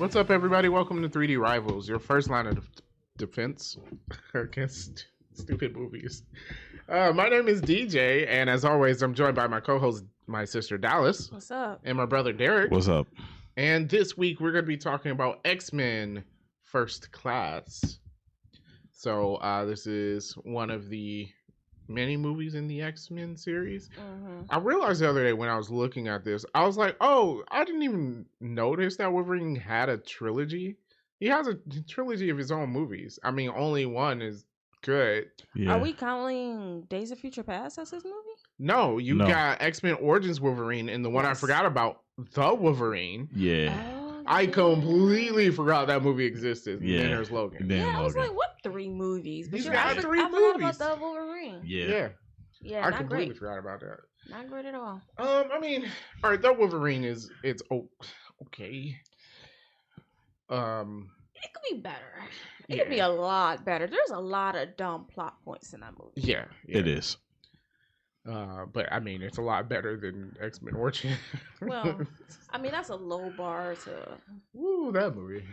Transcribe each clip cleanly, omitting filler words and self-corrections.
What's up, everybody? Welcome to 3D Rivals, your first line of defense against stupid movies. My name is DJ, and as always, I'm joined by my co-host, my sister Dallas. What's up? And my brother Derek. What's up? And this week, we're going to be talking about X-Men First Class. So, this is one of the many movies in the X-Men series. I realized the other day when I was looking at this, I was like, oh, I didn't even notice that Wolverine had a trilogy. He has a trilogy of his own movies. I mean, only one is good. Yeah. Are we counting Days of Future Past as his movie? No, you got X-Men Origins Wolverine, and the one I forgot about, The Wolverine. Yeah. I completely forgot that movie existed. Yeah. Then there's Logan. I was like, what 3 movies? He's got 3 movies. I forgot about The Wolverine. Yeah. Yeah, I completely forgot about that. Not great at all. I mean, all right, The Wolverine it's okay. It could be better. It could be a lot better. There's a lot of dumb plot points in that movie. Yeah. It is. But I mean, it's a lot better than X-Men Origins. Well, I mean, that's a low bar to. Woo, that movie.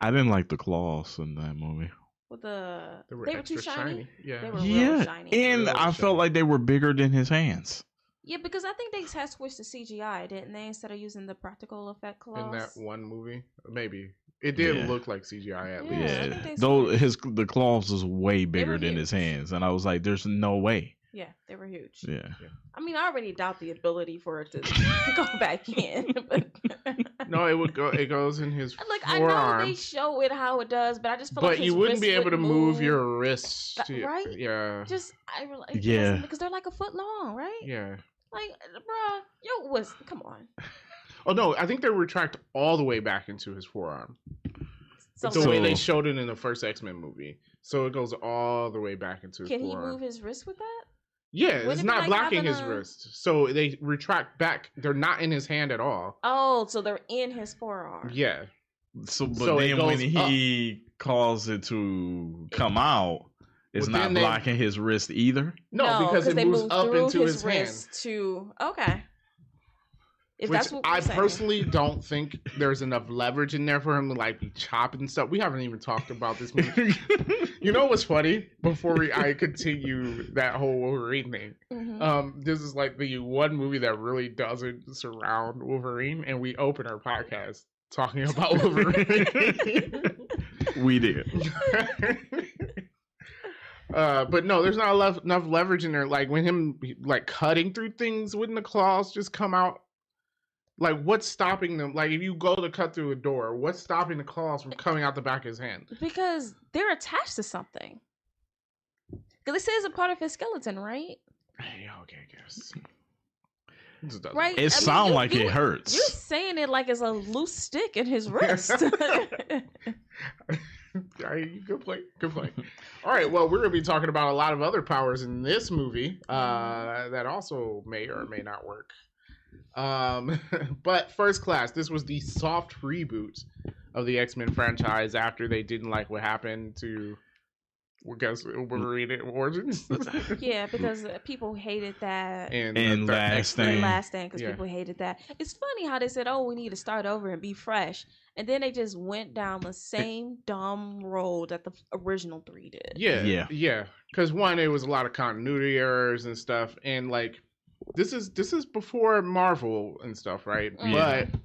I didn't like the claws in that movie. With they were too shiny. Yeah. They were real shiny. And real I felt like they were bigger than his hands. Yeah, because I think they had switched to CGI, didn't they? Instead of using the practical effect claws. In that one movie, maybe it did look like CGI at least. Yeah, though the claws was way bigger than his hands, and I was like, "There's no way." Yeah, they were huge. Yeah. I mean, I already doubt the ability for it to go back in. But no, it goes in his like forearm. I know they show it how it does, but I just feel like you wouldn't be able to move your wrists, right? Yeah. because they're like a foot long, right? Yeah. Like, come on. Oh no, I think they retract all the way back into his forearm. That's the way they showed it in the first X-Men movie. So it goes all the way back into his forearm. Can he move his wrist with that? Yeah, it's not blocking his wrist. So they retract back. They're not in his hand at all. Oh, so they're in his forearm. Yeah. But then when he calls it to come out, it's not blocking his wrist either? No, because it moves up into his hand. Okay. If Which that's what I personally don't think there's enough leverage in there for him to like be chopping stuff. We haven't even talked about this movie. You know what's funny? Before I continue that whole Wolverine thing, this is like the one movie that really doesn't surround Wolverine, and we open our podcast talking about Wolverine. We did. But no, there's not enough leverage in there. Like when him like cutting through things, wouldn't the claws just come out? Like, what's stopping them? Like, if you go to cut through a door, what's stopping the claws from coming out the back of his hand? Because they're attached to something. Because it says a part of his skeleton, right? Hey, okay, I guess. Right? It sounds like it hurts. You're saying it like it's a loose stick in his wrist. Good point. Good point. All right, well, we're going to be talking about a lot of other powers in this movie that also may or may not work. But First Class, this was the soft reboot of the X-Men franchise after they didn't like what happened to, I guess, Wolverine Origins. Yeah, because people hated that. And Last Stand. Because people hated that. It's funny how they said, oh, we need to start over and be fresh. And then they just went down the same dumb road that the original 3 did. Yeah. Because one, it was a lot of continuity errors and stuff. And like, this is before Marvel and stuff, right? Yeah. But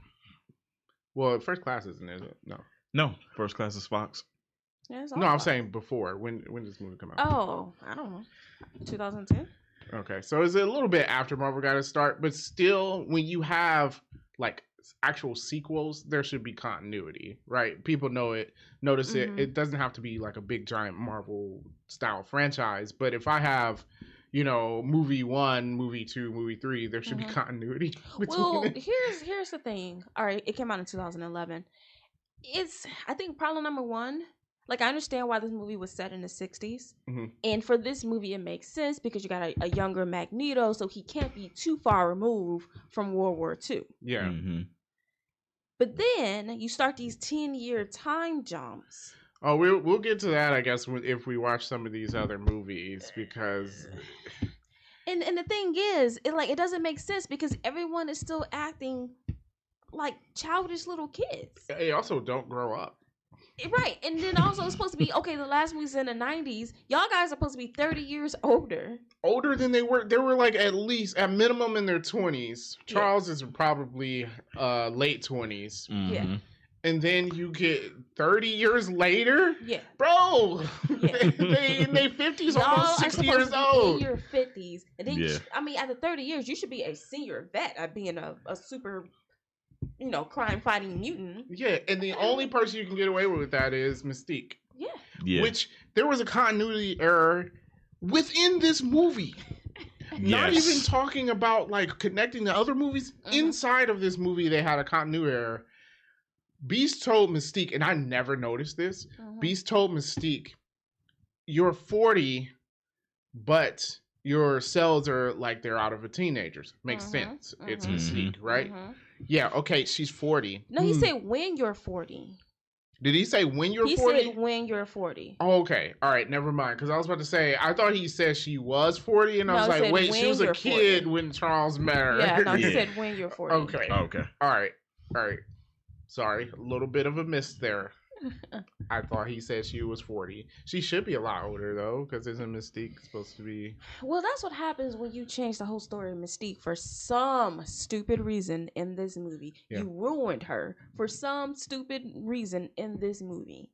well, First Class isn't, is it? No, First Class is Fox. Yeah, no, I'm saying before. When did this movie come out? Oh, I don't know. 2010. Okay, so it's a little bit after Marvel got to start, but still, when you have like actual sequels, there should be continuity, right? People notice it. It doesn't have to be like a big giant Marvel style franchise, but if I have, movie 1, movie 2, movie 3, there should be continuity between it. Here's the thing. All right, it came out in 2011. I think problem number 1, like I understand why this movie was set in the 60s. And for this movie, it makes sense because you got a younger Magneto, so he can't be too far removed from World War II. Yeah. But then you start these 10-year time jumps. Oh, we'll get to that, I guess, if we watch some of these other movies, because. And the thing is, it doesn't make sense because everyone is still acting like childish little kids. They also don't grow up. Right. And then also it's supposed to be, okay, the last movie's in the 90s. Y'all guys are supposed to be 30 years older. Older than they were. They were like at least, at minimum, in their 20s. Charles is probably late 20s. Mm-hmm. Yeah. And then you get 30 years later? Yeah. Bro! Yeah. they in their 50s, Y'all almost 60 years old. In your 50s. And then, Yeah. after 30 years, you should be a senior vet at being a super, crime-fighting mutant. Yeah, and the only person you can get away with that is Mystique. Yeah. Yeah. Which, there was a continuity error within this movie. Not even talking about, like, connecting to other movies. Inside of this movie, they had a continuity error. Beast told Mystique, and I never noticed this. Beast told Mystique, "You're 40, but your cells are like they're out of a teenager's." Makes sense. It's Mystique, right? Yeah, okay, she's 40. No, he said when you're 40. Did he say when you're 40? He said when you're 40. Oh, okay. All right, never mind. Because I was about to say, I thought he said she was 40, and I was like, wait, she was a kid when Charles met her. Yeah, no, he said when you're 40. Okay. All right. Sorry, a little bit of a miss there. I thought he said she was 40. She should be a lot older, though, because isn't Mystique supposed to be... Well, that's what happens when you change the whole story of Mystique for some stupid reason in this movie. Yeah. You ruined her for some stupid reason in this movie.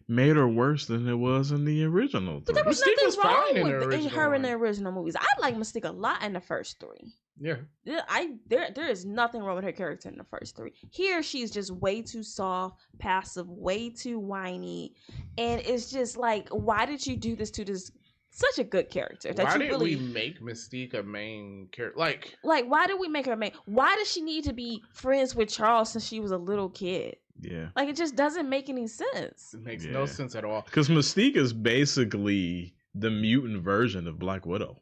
Made her worse than it was in the original. But there was nothing wrong with her in the original movies. I like Mystique a lot in the first three. Yeah. There is nothing wrong with her character in the first three. Here she's just way too soft, passive, way too whiny, and it's just like, why did you do this to this such a good character? Why did we make Mystique a main character? Like why did we make her a main? Why does she need to be friends with Charles since she was a little kid? Yeah. Like, it just doesn't make any sense. It makes no sense at all. Because Mystique is basically the mutant version of Black Widow.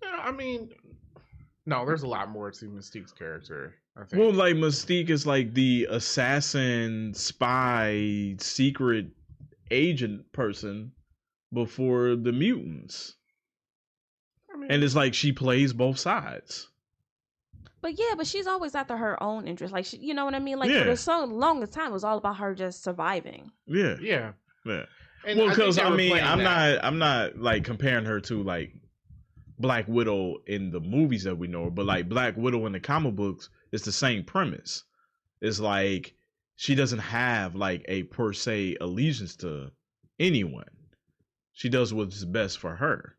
Yeah, I mean, no, there's a lot more to Mystique's character, I think. Well, like, Mystique is like the assassin, spy, secret agent person before the mutants. I mean, and it's like she plays both sides. But she's always after her own interest. Like, you know what I mean? Like, for so long a time, it was all about her just surviving. Yeah. And well, because I'm not like comparing her to like Black Widow in the movies that we know, but like Black Widow in the comic books, it's the same premise. It's like she doesn't have like a per se allegiance to anyone. She does what's best for her.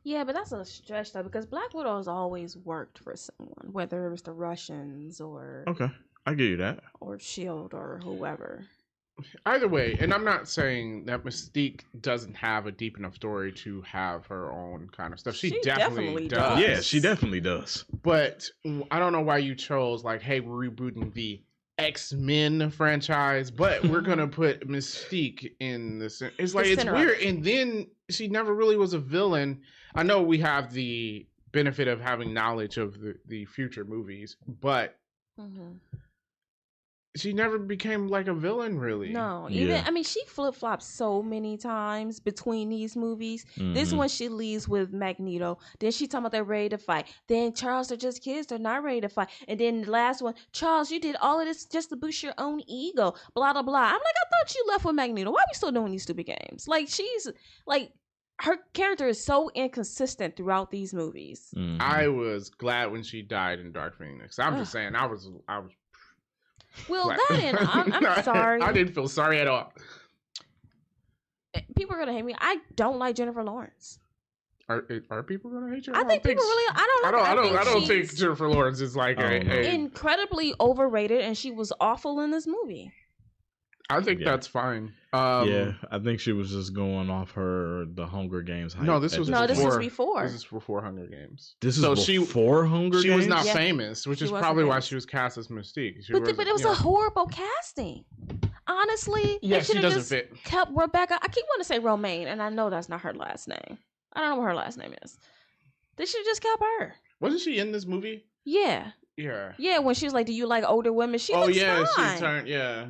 Yeah, but that's a stretch though, because Black Widow has always worked for someone, whether it was the Russians or... Okay, I give you that. Or S.H.I.E.L.D. or whoever. Either way, and I'm not saying that Mystique doesn't have a deep enough story to have her own kind of stuff. She definitely does. Yeah, she definitely does. But I don't know why you chose, like, hey, we're rebooting the X-Men franchise, but we're going to put Mystique in the center. It's like, it's weird. And then she never really was a villain. I know we have the benefit of having knowledge of the future movies, but she never became like a villain, really. No, I mean, she flip-flopped so many times between these movies. This one, she leaves with Magneto. Then she talking about they're ready to fight. Then Charles, they're just kids. They're not ready to fight. And then the last one, Charles, you did all of this just to boost your own ego. Blah, blah, blah. I'm like, I thought you left with Magneto. Why are we still doing these stupid games? Like, she's like... Her character is so inconsistent throughout these movies. I was glad when she died in Dark Phoenix. I'm just saying, I was. Well, glad. That and I'm sorry. I didn't feel sorry at all. People are gonna hate me. I don't like Jennifer Lawrence. Are people gonna hate you? I think people really. I don't think Jennifer Lawrence is like incredibly overrated, and she was awful in this movie. I think that's fine. I think she was just going off the Hunger Games hype. No, this was before. This is before Hunger Games. This is before Hunger Games? She was not famous, which is probably why she was cast as Mystique. But it was a horrible casting. Honestly, yeah, she doesn't fit. Kept Rebecca. I keep wanting to say Romaine, and I know that's not her last name. I don't know what her last name is. They should have just kept her. Wasn't she in this movie? Yeah. Yeah, when she was like, "Do you like older women?" She looks fine. She turned. Yeah.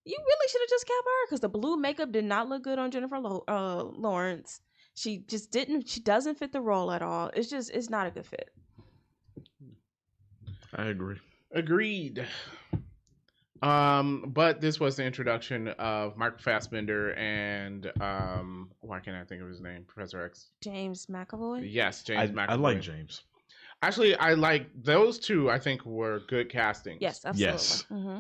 You really should have just kept her because the blue makeup did not look good on Jennifer Lawrence. She just didn't. She doesn't fit the role at all. It's not a good fit. I agree. Agreed. But this was the introduction of Michael Fassbender and why can't I think of his name? Professor X. James McAvoy. Yes, James McAvoy. I like James. Actually, I like those two. I think were good castings. Yes, absolutely. Yes. Mm-hmm.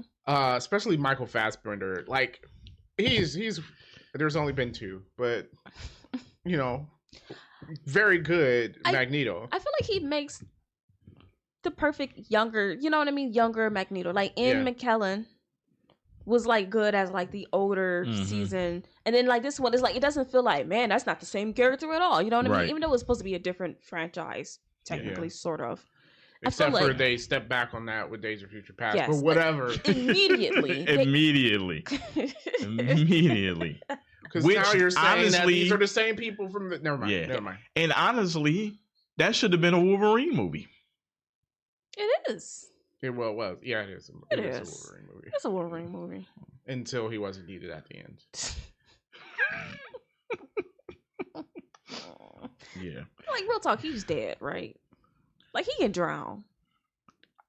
Especially Michael Fassbender. Like he's. There's only been two, but you know, very good Magneto. I feel like he makes the perfect younger, you know what I mean? Younger Magneto. Like Ian McKellen was like good as like the older season. And then like this one is like, it doesn't feel like, man, that's not the same character at all. You know what I mean? Even though it's supposed to be a different franchise, technically, sort of. Except for they step back on that with Days of Future Past. Yes, but whatever. Immediately. Immediately. Because now you're saying honestly, that these are the same people from the... Never mind. Never mind. And honestly, that should have been a Wolverine movie. It is. It was. Yeah, it is. It is a Wolverine movie. It's a Wolverine movie. Until he wasn't needed at the end. Yeah. Like, real talk, he's dead, right? Like, he can drown.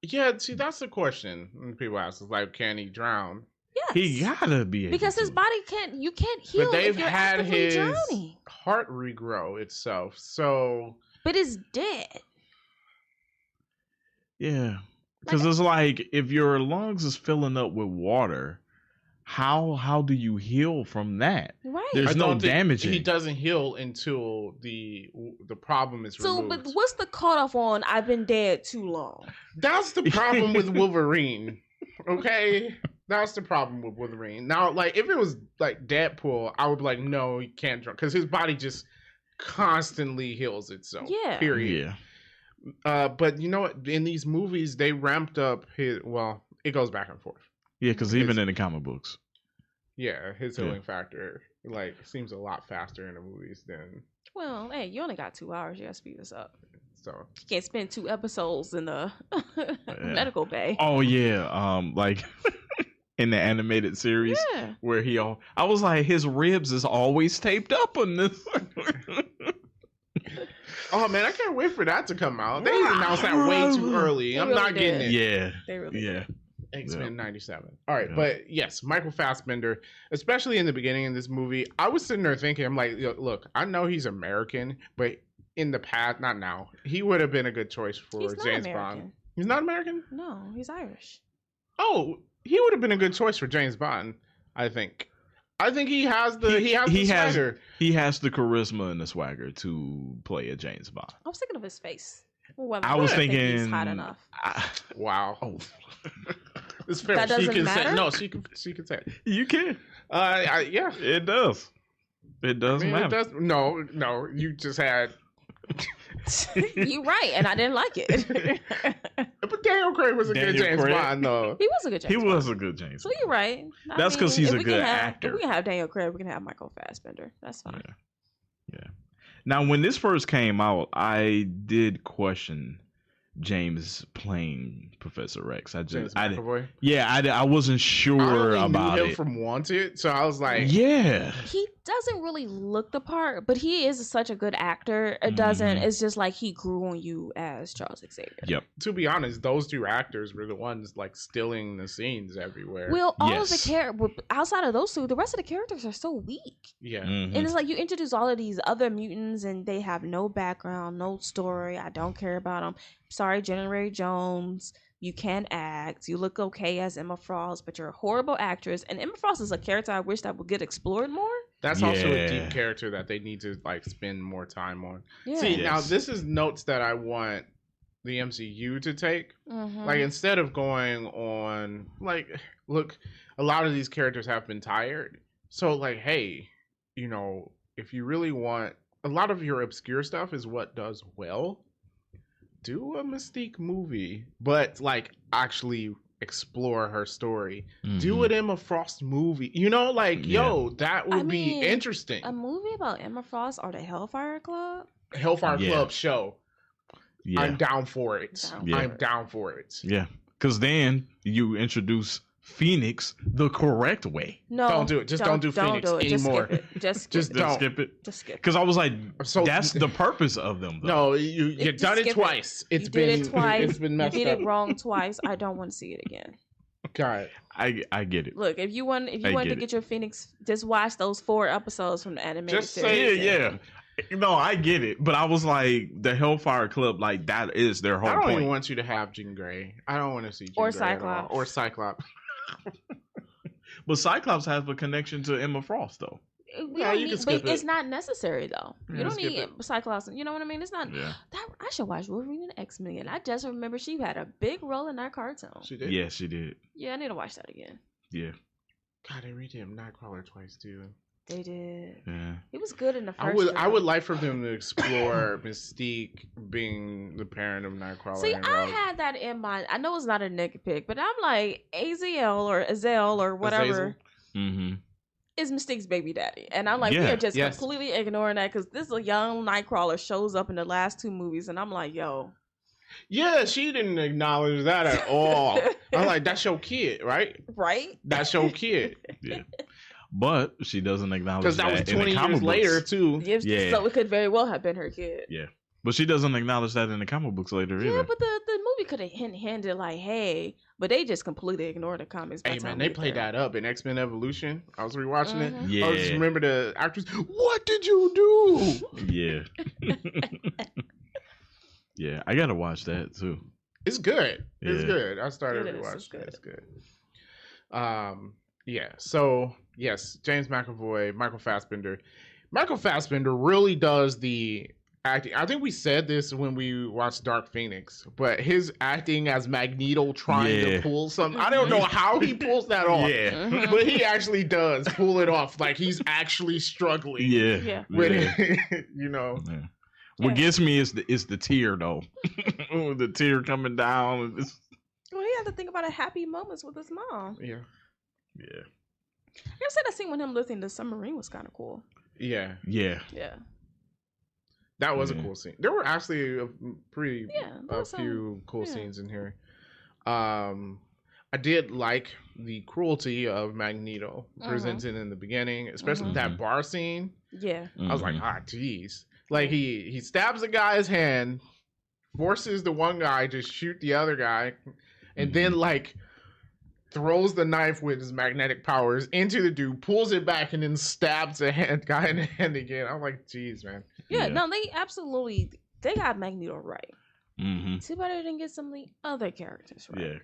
Yeah, see, that's the question when people ask. It's like, can he drown? Yes. He gotta be able because his body you can't heal. But they've if you're had his drowning. Heart regrow itself, so. But it's dead. Yeah, because it's like if your lungs is filling up with water, how do you heal from that? Right. There's no damage. He doesn't heal until the problem is removed. So, but what's the cutoff on? I've been dead too long. That's the problem with Wolverine. Okay. That's the problem with Wolverine. Now, like, if it was like Deadpool, I would be like, no, he can't drink because his body just constantly heals itself. Yeah. Period. Yeah. But you know what? In these movies, they ramped up his. Well, it goes back and forth. Yeah, because even in the comic books. Yeah, his healing factor like seems a lot faster in the movies than. Well, hey, you only got 2 hours. You gotta speed this up. So you can't spend 2 episodes in the medical bay. Oh yeah, like. In the animated series where I was like, his ribs is always taped up on this. Oh man, I can't wait for that to come out. They announced that way too early. I'm not getting it. Yeah. They really did. X-Men 97. All right, but yes, Michael Fassbender, especially in the beginning of this movie, I was sitting there thinking, I'm like, look, I know he's American, but in the past, not now, he would have been a good choice for James Bond. He's not American? No, he's Irish. Oh, he would have been a good choice for James Bond, I think. I think he has the swagger. He has the charisma and the swagger to play a James Bond. I was thinking of his face. I was thinking he's hot enough. Wow. Oh. It's fair. That doesn't matter? Say, no, she can say it. You can. Yeah. It does. It does matter. It does. No, you just had. You're right, and I didn't like it. But Daniel Craig was a good James Bond, though. He was a good James Bond. He was a good James Bond. So you're right. That's because he's a good actor. If we can have Daniel Craig, we can have Michael Fassbender. That's fine. Yeah. Now, when this first came out, I did question James playing Professor X. I wasn't sure about it. Knew him from Wanted, so I was like, yeah, he doesn't really look the part, but he is such a good actor. It doesn't. It's just like he grew on you as Charles Xavier. Yep. To be honest, those 2 actors were the ones like stealing the scenes everywhere. Well, all of the characters outside of those 2, the rest of the characters are so weak. Yeah, and it's like you introduce all of these other mutants, and they have no background, no story. I don't care about them. Sorry, January Jones. You can act. You look okay as Emma Frost, but you're a horrible actress. And Emma Frost is a character I wish that would get explored more. That's also a deep character that they need to like spend more time on. Yeah. See, now this is notes that I want the MCU to take. Like instead of going on, like, look, a lot of these characters have been tired. So like, hey, you know, if you really want, a lot of your obscure stuff is what does well. Do a Mystique movie, but like actually explore her story. Do an Emma Frost movie. You know, like, that would be interesting. A movie about Emma Frost or the Hellfire Club? Hellfire Club show. Yeah. I'm down for it. I'm down for it. Yeah. Because then you introduce Phoenix the correct way. No, don't do it. Just don't do Phoenix anymore. Just skip it. Just skip it. Just skip it. Because I was like, So- that's the purpose of them, though. No, you've Just done it skip twice. You did it twice. It's been messed You did up. it wrong twice. I don't want to see it again. God. I get it. Look, if you want to get your Phoenix, just watch those 4 episodes from the animated Just series. say Yeah. No, I get it, but I was like, the Hellfire Club, like that is their whole I don't point. even want you to have Jean Grey. I don't want to see Jean Or Grey Cyclops. at all. Or Cyclops. But Cyclops has a connection to Emma Frost, though. Yeah, you can skip but it's it. not necessary though. Yeah, You don't skip need it. Cyclops. You know what I mean? It's not. Yeah. That I should watch Wolverine and X-Men. I just remember she had a big role in that cartoon. She did. Yeah, she did. Yeah, I need to watch that again. Yeah. God, they redeemed Nightcrawler twice too. They did. Yeah. It was good in the first. I would one. like for them to explore Mystique being the parent of Nightcrawler. See, and I Rogue. had that in mind. I know it's not a nigga pick, but I'm like Azazel or Azel or whatever Azazel? Mm-hmm. is Mystique's baby daddy, and I'm like, Yeah, we are just yes. completely ignoring that because this young Nightcrawler shows up in the last 2 movies, and I'm like, yo, Yeah, she didn't acknowledge that at all. I'm like, that's your kid, right? right? That's your kid. Yeah. But she doesn't acknowledge Because that was in the 20 comic years books. later too. Yeah. So it could very well have been her kid. Yeah. But she doesn't acknowledge that in the comic books later Yeah, either. but the movie could have hinted like, hey, but they just completely ignored the comics. by Hey the time man, we they get played there. that up in X-Men Evolution. I was rewatching it. Mhm. Yeah. I just remember the actors. What did you do? Yeah. Yeah, I gotta watch that too. It's good. It's Yeah. good. I started It is. rewatching. It's good. It's good. Yeah. So yes, James McAvoy, Michael Fassbender. Michael Fassbender really does the acting. I think we said this when we watched Dark Phoenix, but his acting as Magneto trying Yeah. to pull something. I don't know how he pulls that off. Yeah. Mhm. But he actually does pull it off. Like he's actually struggling. Yeah. Yeah. With Yeah. it, you know. Yeah. What gets me is the tear though. The tear coming down. Well, he had to think about a happy moments with his mom. Yeah. Yeah. You said that scene with him lifting the submarine was kind of cool. Yeah. Yeah. Yeah. That was a Yeah. cool scene. There were actually a there few cool yeah. scenes in here. I did like the cruelty of Magneto presented in the beginning, especially that bar scene. Yeah. I was like, Mhm. geez. Like he stabs a guy's hand, forces the one guy to shoot the other guy, and then like throws the knife with his magnetic powers into the dude, pulls it back, and then stabs the guy in the hand again. I'm like, geez, man. Yeah. Yeah. No, they got Magneto right. Mm-hmm. Too bad they didn't get some of the other characters right. Yeah,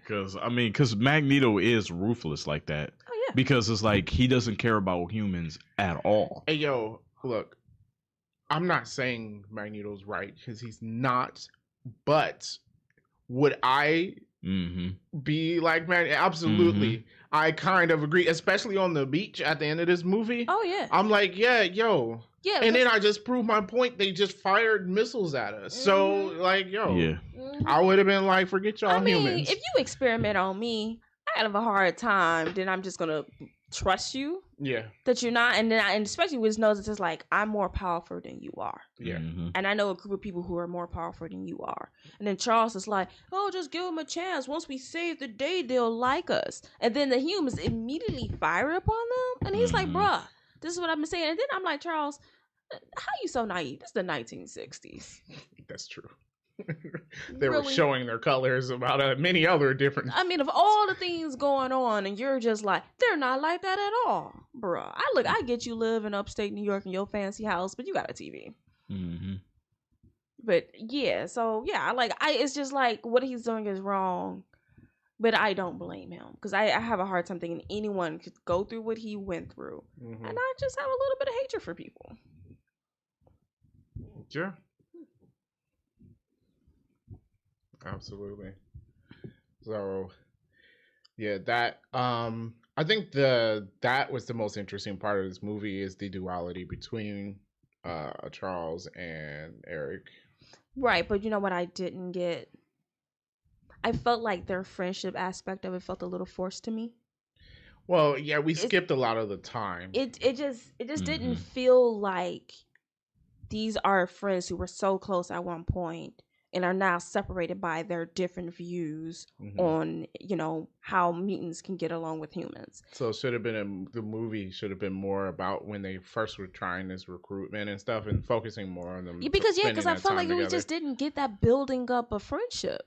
because Magneto is ruthless like that. Oh yeah. Because it's like he doesn't care about humans at all. Hey, yo, look, I'm not saying Magneto's right because he's not, but would I Mm-hmm. be like Magneto? Absolutely. I kind of agree, especially on the beach at the end of this movie. Oh yeah. I'm like, yeah, yo. Yeah. And then I just proved my point. They just fired missiles at us. So, like, yo, Yeah. I would have been like, forget y'all I mean, humans. if you experiment on me, I have a hard time. Then I'm just gonna trust you Yeah, that you're not, and especially with his nose, it's just like I'm more powerful than you are, yeah. Mhm. and I know a group of people who are more powerful than you are. And then Charles is like, "Oh, just give them a chance. Once we save the day, they'll like us." And then the humans immediately fire upon them, and he's like, Mhm. "Bruh, this is what I've been saying." And then I'm like, Charles, how you so naive? It's the 1960s. That's true. They were Really? showing their colors about many other different. I mean, of all the things going on, and you're just like, they're not like that at all, bruh. I get you live in upstate New York in your fancy house, but you got a TV. Mm-hmm. But yeah, so yeah, it's just like what he's doing is wrong, but I don't blame him because I have a hard time thinking anyone could go through what he went through, Mhm. and I just have a little bit of hatred for people. Yeah. Absolutely. So yeah, that I think that was the most interesting part of this movie is the duality between Charles and Eric. Right, but you know what I didn't get? I felt like their friendship aspect of it felt a little forced to me. Well, yeah, we skipped a lot of the time. It just didn't Mhm. feel like these are friends who were so close at one point and are now separated by their different views on, how mutants can get along with humans. So it should have been the movie should have been more about when they first were trying this recruitment and stuff, and focusing more on them. Because I felt like we just didn't get that building up of friendship.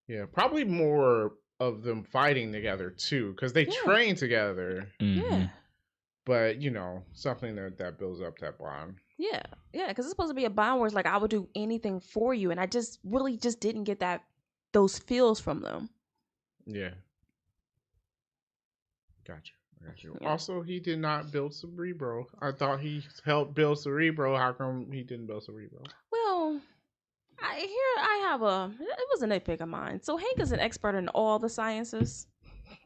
Yeah, probably more of them fighting together too, because they train together. Yeah. But something that builds up that bond. Yeah, because it's supposed to be a bond where it's like I would do anything for you, and I just really just didn't get those feels from them. Yeah. Gotcha. Yeah. Also, he did not build Cerebro. I thought he helped build Cerebro. How come he didn't build Cerebro? Well, it was a nitpick of mine. So Hank is an expert in all the sciences.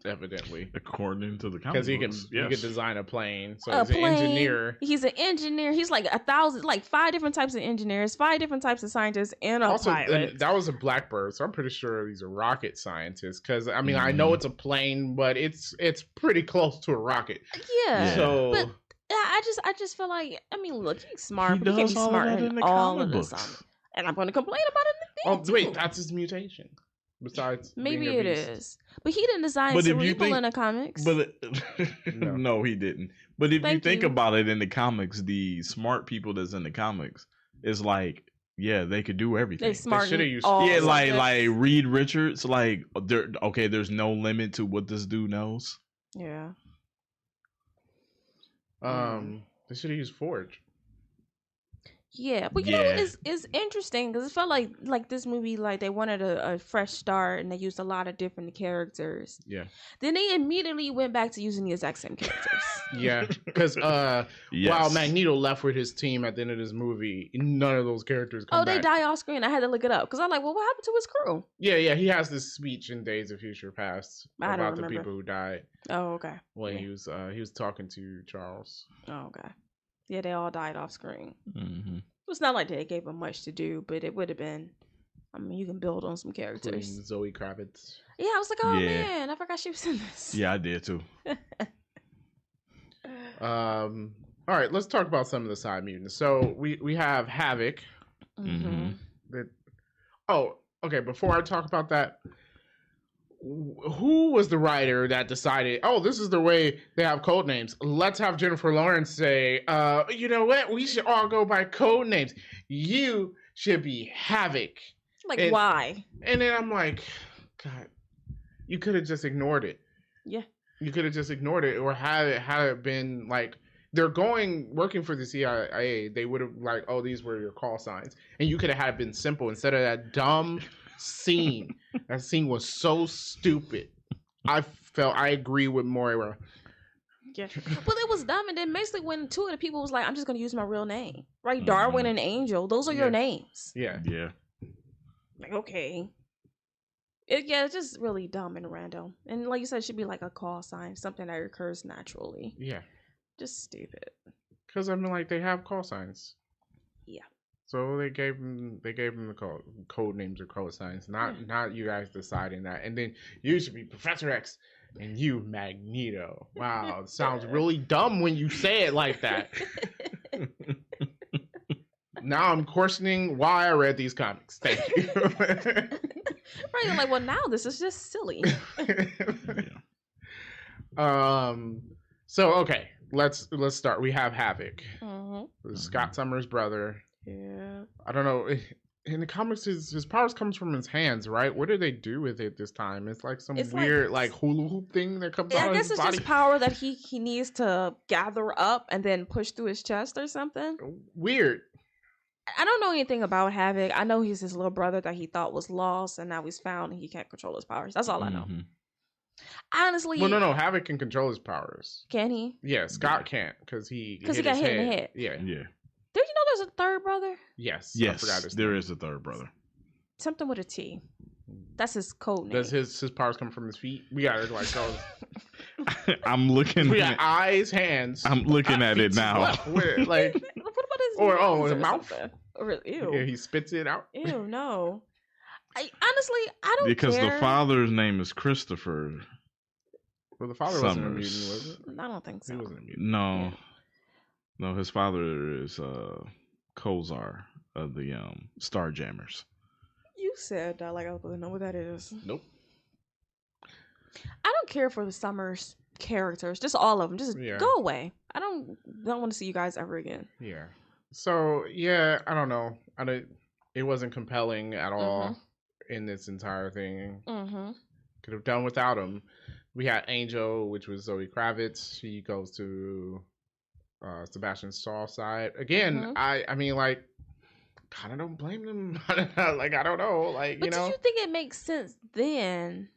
Evidently, according to the comic because he can design a plane. So he's an engineer. He's an engineer. He's like 5 different types of engineers, 5 different types of scientists, and a pilot. That was a Blackbird, so I'm pretty sure these are rocket scientists. Because I know it's a plane, but it's pretty close to a rocket. Yeah. So. But I just feel like look, he's smart, but he can't be smart in all of this. And I'm going to complain about it in the wait, that's his mutation. Besides, maybe it is, but he didn't design Cerebral in the comics. But no, he didn't. But if you think about it, in the comics, the smart people that's in the comics is like, they could do everything. They smart. Like Reed Richards. Like, there's no limit to what this dude knows. Yeah. They should have used Forge. Yeah, but it's interesting because it felt like this movie, like they wanted a fresh start and they used a lot of different characters. Yeah. Then they immediately went back to using the exact same characters. Yeah, because while Magneto left with his team at the end of this movie, none of those characters come back. They die off screen. I had to look it up because I'm like, well, what happened to his crew? Yeah, he has this speech in Days of Future Past about the people who died. Oh, okay. When he was talking to Charles. Oh, okay. Yeah, they all died off screen. Mm-hmm. It's not like they gave him much to do, but it would have been. You can build on some characters. Including Zoe Kravitz. Yeah, I was like, oh man, I forgot she was in this. Yeah, I did too. All right, let's talk about some of the side mutants. So we have Havoc. Mm-hmm. Okay. Before I talk about that, who was the writer that decided, this is the way they have code names? Let's have Jennifer Lawrence say, you know what? We should all go by code names. You should be Havoc. Why? And then I'm like, God, you could have just ignored it. Yeah. You could have just ignored it, or had it been like they're working for the CIA. They would have these were your call signs, and you could have had it been simple instead of that dumb scene. That scene was so stupid. I agree with Moira. Yeah, but it was dumb. And then basically, when 2 of the people was like, "I'm just going to use my real name," right? Mm-hmm. Darwin and Angel, those are your names. Yeah. Like, okay. It's just really dumb and random. And like you said, it should be like a call sign, something that occurs naturally. Yeah. Just stupid. Because they have call signs. Yeah. So they gave them the code names or code signs, not you guys deciding that. And then you should be Professor X and you Magneto. Wow, it sounds really dumb when you say it like that. Now I'm questioning why I read these comics. Thank you. Right, like, well, now this is just silly. So okay, let's start. We have Havoc, Scott Summers' brother. Yeah. I don't know. In the comics, his powers comes from his hands, right? What do they do with it this time? It's like some weird hula hoop thing that comes out of his body. I guess it's just power that he needs to gather up and then push through his chest or something. Weird. I don't know anything about Havoc. I know he's his little brother that he thought was lost, and now he's found, and he can't control his powers. That's all I know. Honestly. Well, no. Havoc can control his powers. Can he? Yeah, Scott can't because he got hit in the head. Yeah. Did you know there's a third brother? Yes. I forgot his name. Is a third brother. Something with a T. That's his code name. Does his powers come from his feet? We got it I'm looking. We got eyes, hands. I'm looking at it now. What about his his mouth? Or, ew. Yeah, he spits it out. Ew, no. I don't because the father's name is Christopher. Well, the father wasn't a mutant, was it? I don't think so. He wasn't a mutant. No. Yeah. No, his father is Kozar of the Starjammers. You said that like I don't know what that is. Nope. I don't care for the Summers characters. Just all of them. Just go away. I don't want to see you guys ever again. Yeah. So yeah, I don't know. It wasn't compelling at all in this entire thing. Could have done without him. We had Angel, which was Zoe Kravitz. She goes to Sebastian Stall's side again. I mean, like, kind of don't blame them. Like, I don't know. Like, but you know. Did you think it makes sense then?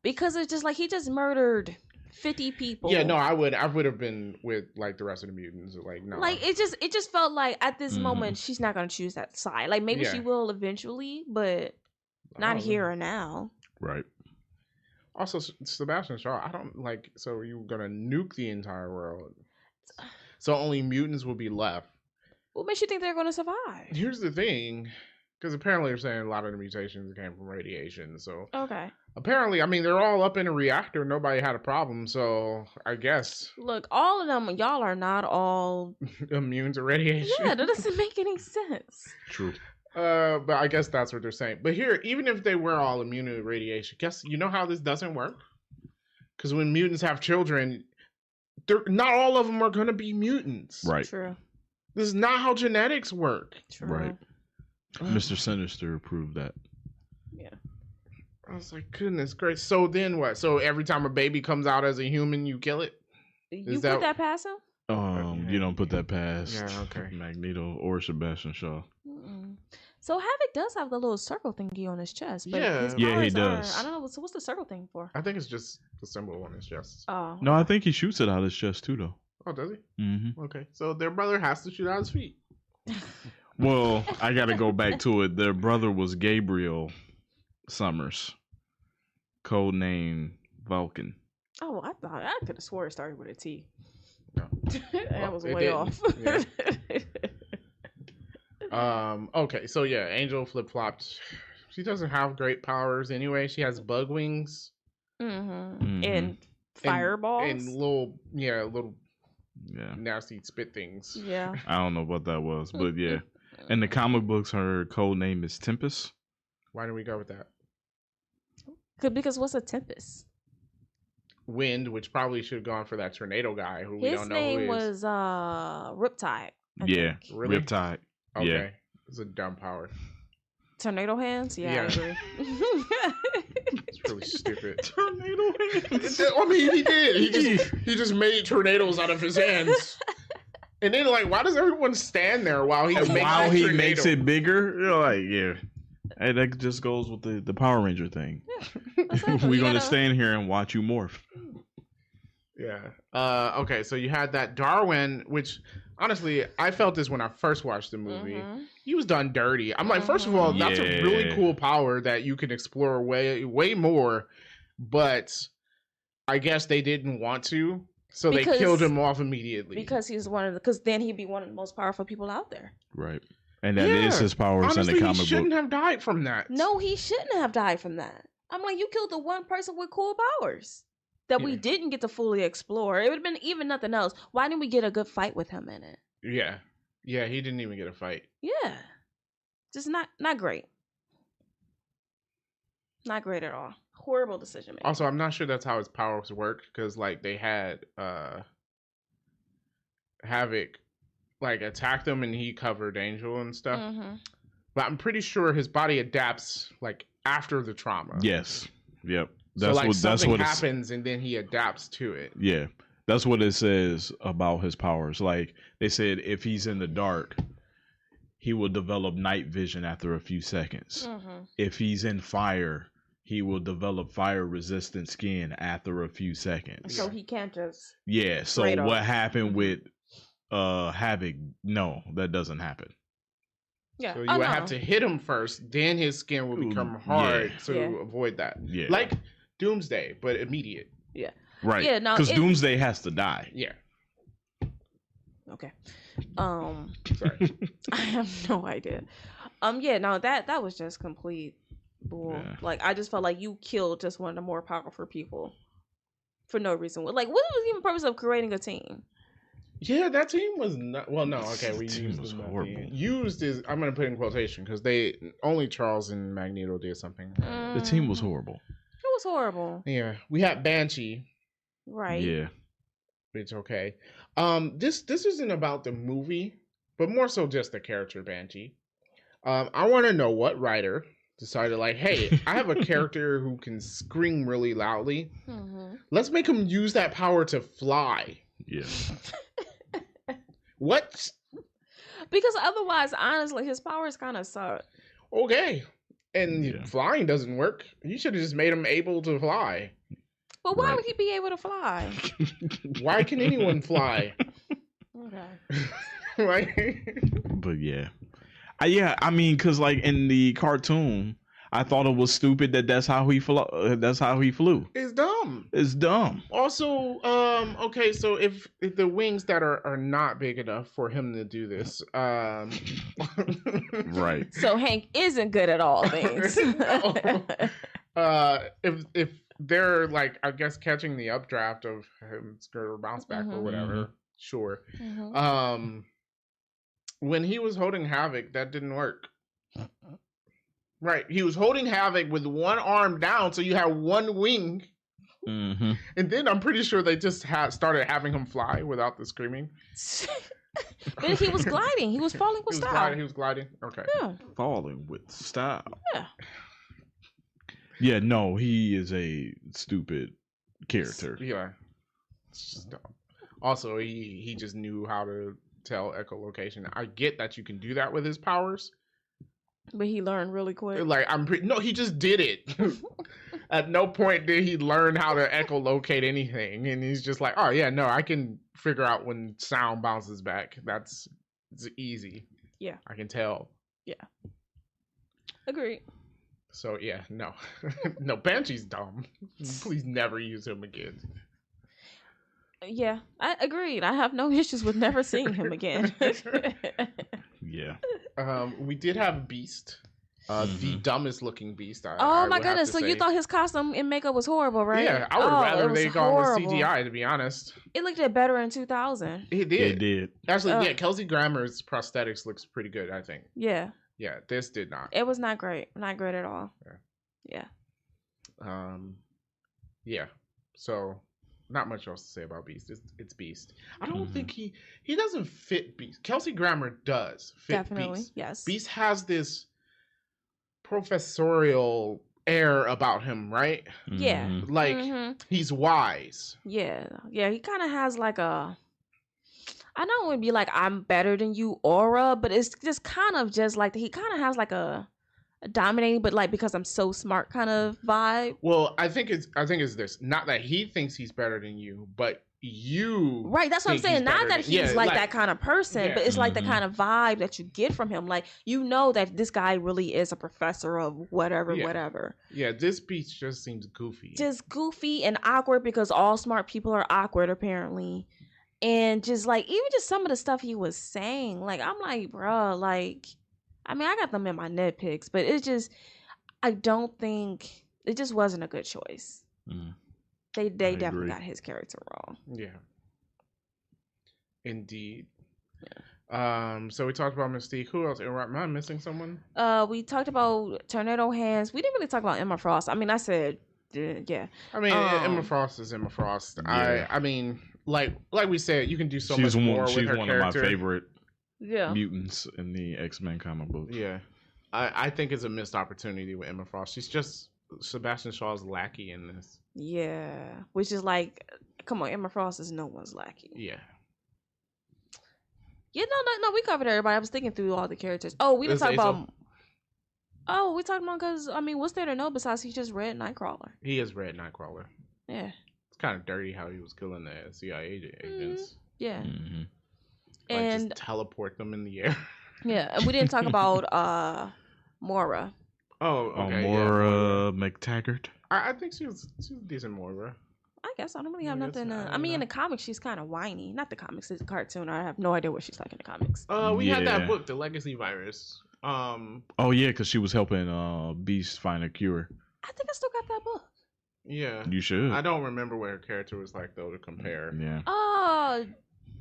Because it's just like he just murdered 50 people. Yeah, no, I would have been with like the rest of the mutants. Like, no. Like it just felt like at this moment she's not gonna choose that side. Like maybe she will eventually, but not here or now. Right. Also, Sebastian Shaw, I don't like. So you're gonna nuke the entire world. So only mutants will be left. What makes you think they're gonna survive? Here's the thing. Because apparently they're saying a lot of the mutations came from radiation. So apparently, I mean, they're all up in a reactor. Nobody had a problem. So I guess. Look, all of them, y'all are not all immune to radiation. Yeah, that doesn't make any sense. True. But I guess that's what they're saying. But here, even if they were all immune to radiation, guess you know how this doesn't work? Because when mutants have children, not all of them are going to be mutants. Right. True. This is not how genetics work. True. Right. Mr. Sinister proved that. Yeah. I was like, goodness gracious. So then what? So every time a baby comes out as a human, you kill it? You put that past him? You don't put that past okay. Magneto or Sebastian Shaw. So Havoc does have the little circle thingy on his chest. But his he does. I don't know. So what's the circle thing for? I think it's just the symbol on his chest. Oh. No, I think he shoots it out his chest too, though. Oh, does he? Mm-hmm. Okay. So their brother has to shoot out his feet. Well, I got to go back to it. Their brother was Gabriel Summers, codename Vulcan. Oh, I thought I could have swore it started with a T. No. That was way off. Yeah. Okay, so yeah, Angel flip-flopped. She doesn't have great powers anyway. She has bug wings. And fireballs. And little nasty spit things. Yeah. I don't know what that was, but yeah. In the comic books, her code name is Tempest. Why did we go with that? Because what's a tempest? Wind, which probably should have gone for that tornado guy who we don't know who is. His name was Riptide. I think. Really? Riptide. Okay. Yeah. It's a dumb power. Tornado hands? Yeah. I agree. It's really stupid. Tornado hands. I mean, he did. He just made tornadoes out of his hands. And then, like, why does everyone stand there while he makes it bigger? You're like, yeah. Hey, that just goes with the Power Ranger thing. Yeah, we're going to stand here and watch you morph. Yeah. Okay, so you had that Darwin, which, honestly, I felt this when I first watched the movie. He was done dirty. I'm like, first of all, that's a really cool power that you can explore way, way more. But I guess they didn't want to. So they killed him off immediately. Because because then he'd be one of the most powerful people out there. Right. And that is his powers in the comic book. He shouldn't have died from that. No, he shouldn't have died from that. I'm like, you killed the one person with cool powers that we didn't get to fully explore. It would have been even nothing else. Why didn't we get a good fight with him in it? Yeah. Yeah, he didn't even get a fight. Yeah. Just not great. Not great at all. Horrible decision making. Also, I'm not sure that's how his powers work because, like, they had Havoc, like, attack them and he covered Angel and stuff. But I'm pretty sure his body adapts, like, after the trauma. Yes. Yep. Something happens and then he adapts to it. Yeah. That's what it says about his powers. Like, they said if he's in the dark, he will develop night vision after a few seconds. If he's in fire, he will develop fire-resistant skin after a few seconds. So he can't just... Yeah, so what happened with Havoc, no, that doesn't happen. Yeah. So you would have to hit him first, then his skin will become hard to avoid that. Yeah. Like Doomsday, but immediate. Yeah. Right. Yeah, no, because Doomsday has to die. Yeah. Okay. Sorry. I have no idea. Yeah, no, that was just complete bull. Yeah. Like, I just felt like you killed just one of the more powerful people for no reason. Like, what was even the purpose of creating a team? Yeah, that team was not. Well, no, okay, we team used was them. horrible. Used is I'm gonna put in quotation because they only Charles and Magneto did something. The team was horrible. It was horrible. Yeah, we had Banshee. Right. Yeah. It's okay. This isn't about the movie, but more so just the character Banshee. I want to know what writer decided, like, hey, I have a character who can scream really loudly. Mm-hmm. Let's make him use that power to fly. Yeah. What? Because otherwise, honestly, his powers kind of suck. Okay. And flying doesn't work. You should have just made him able to fly. But why would he be able to fly? Why can anyone fly? Okay. Right? But yeah. I mean, because like in the cartoon, I thought it was stupid that's how he flew. It's dumb. It's dumb. Also, okay, so if the wings that are not big enough for him to do this, right. So Hank isn't good at all things. If they're like, I guess, catching the updraft of him or bounce back or whatever, sure. When he was holding Havoc, that didn't work. Right, he was holding Havoc with one arm down, so you had one wing. And then I'm pretty sure they just started having him fly without the screaming. But he was gliding. He was falling with style. He was gliding. Okay. Yeah. Falling with style. Yeah. Yeah, no, he is a stupid character. Yeah. It's just dumb. Also, he just knew how to tell echolocation. I get that you can do that with his powers. But he learned really quick. Like, no, he just did it. At no point did he learn how to echolocate anything. And he's just like, oh, yeah, no, I can figure out when sound bounces back. It's easy. Yeah. I can tell. Yeah. Agreed. So, yeah, no. No, Banshee's dumb. Please never use him again. Yeah, I agreed. I have no issues with never seeing him again. Yeah. We did have Beast. The dumbest looking Beast. My goodness! So you thought his costume and makeup was horrible, right? Yeah, I would rather they gone with CGI, to be honest. It looked better in 2000. It did. It did. Actually, yeah, Kelsey Grammer's prosthetics looks pretty good, I think. Yeah. Yeah, this did not. It was not great. Not great at all. Yeah. Yeah. So, not much else to say about Beast. It's Beast. I don't think he doesn't fit Beast. Kelsey Grammer does fit Definitely, Beast. yes. Beast has this professorial air about him, right? Yeah. Like, he's wise. Yeah. Yeah, he kind of has like a, I don't want to be like, I'm better than you aura, but it's just kind of just like, he kind of has like a dominating, but like, because I'm so smart kind of vibe. Well, I think it's this. Not that he thinks he's better than you, but you. Right, that's what I'm saying. Not that he's like that kind of person, but it's like the kind of vibe that you get from him. Like, you know that this guy really is a professor of whatever. Yeah, this Beast just seems goofy. Just goofy and awkward because all smart people are awkward, apparently. And just like, even just some of the stuff he was saying, like, I'm like, bro, like, I mean, I got them in my nitpicks, but it's just, I don't think, it just wasn't a good choice. They definitely got his character wrong. Yeah. Indeed. Yeah. So we talked about Mystique. Who else? Am I missing someone? We talked about Tornado Hands. We didn't really talk about Emma Frost. I mean, I said, yeah. I mean, Emma Frost is Emma Frost. Yeah. I mean, like we said, you can do so much more with her character. She's one of my favorite mutants in the X-Men comic book. Yeah. I think it's a missed opportunity with Emma Frost. She's just Sebastian Shaw's lackey in this. Yeah, which is like, come on, Emma Frost is no one's lackey. Yeah. Yeah, no, we covered everybody. I was thinking through all the characters. Oh, we didn't talk about. Oh, we talked about because I mean, what's there to know besides he's just Red Nightcrawler? He is Red Nightcrawler. Yeah. It's kind of dirty how he was killing the CIA agents. Yeah. Like, and just teleport them in the air. Yeah, and we didn't talk about Moira. Oh, okay. Moira McTaggart. I think she was decent Moira. I guess I don't really have nothing. I mean, in the comics, she's kind of whiny. Not the comics, it's a cartoon. I have no idea what she's like in the comics. We had that book, The Legacy Virus. Oh yeah, because she was helping Beast find a cure. I think I still got that book. Yeah, you should. I don't remember what her character was like though to compare. Yeah.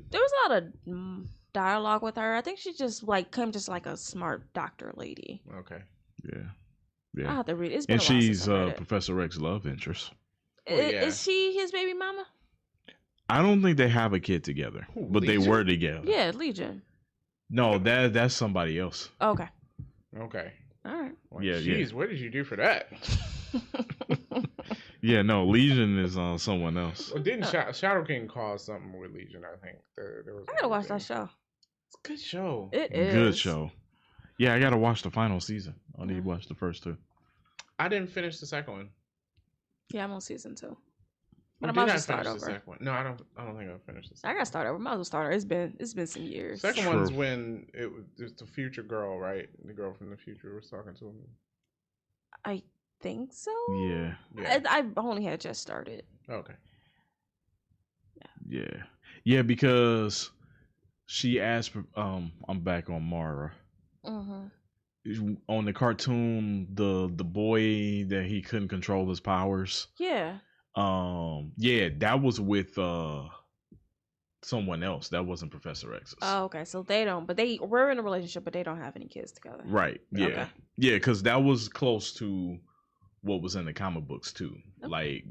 There was a lot of dialogue with her. I think she just came just like a smart doctor lady. Okay. Yeah. I have to read it. It's been And a while she's since I read it. Professor X's love interest. Is she his baby mama? I don't think they have a kid together, but Legion? they were together. Yeah, Legion. No, that's somebody else. Okay. Okay. All right. Well, geez, what did you do for that? Yeah, no, Legion is someone else. Well, didn't Shadow King cause something with Legion? I think there was. I gotta watch that show. It's a good show. It is Good show. Yeah, I gotta watch the final season. I need to watch the first two. I didn't finish the second one. Yeah, I'm on season 2. But I Did might as I well start finish over. the second one? No, I don't think I finished the second. I gotta start over. Might as well start over. It's been some years. Second True. one's when it was the future girl, right? The girl from the future was talking to him. I think so. Yeah. I've only had just started. Okay. Yeah, because she asked for, I'm back on Mara. Mm-hmm. On the cartoon, the boy that he couldn't control his powers. Yeah. Yeah, that was with someone else. That wasn't Professor X's. Oh, okay. So they don't, but they were in a relationship, but they don't have any kids together. Right. Yeah. Okay. Yeah, because that was close to what was in the comic books too. Okay. Like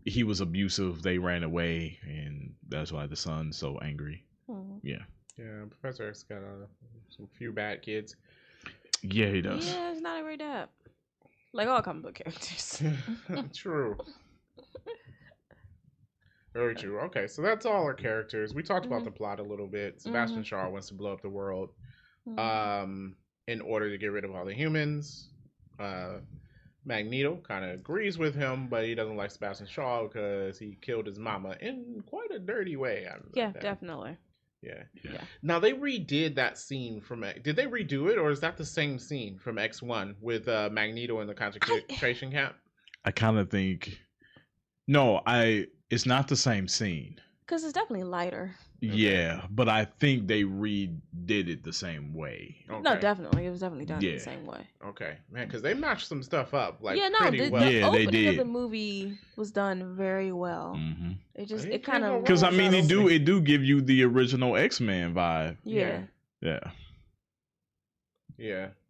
he was abusive. They ran away, and that's why the son's so angry. Mm-hmm. Yeah. Yeah, Professor X got some few bad kids. Yeah, he does. Yeah, it's not a great dad. Like all comic book characters. True. Very true. Okay, so that's all our characters. We talked about the plot a little bit. Sebastian Shaw wants to blow up the world in order to get rid of all the humans. Magneto kind of agrees with him, but he doesn't like Sebastian Shaw because he killed his mama in quite a dirty way. Yeah, definitely. Yeah. Yeah. Now they redid that scene from. Did they redo it, or is that the same scene from X1 with Magneto in the concentration camp? I kind of think. No, it's not the same scene. Because it's definitely lighter. Yeah, but I think they redid it the same way. Okay. No, definitely. It was definitely done the same way. Okay, man, because they matched some stuff up the opening of the movie was done very well. Mm-hmm. It kind of because I mean it do give you the original X-Men vibe. Yeah.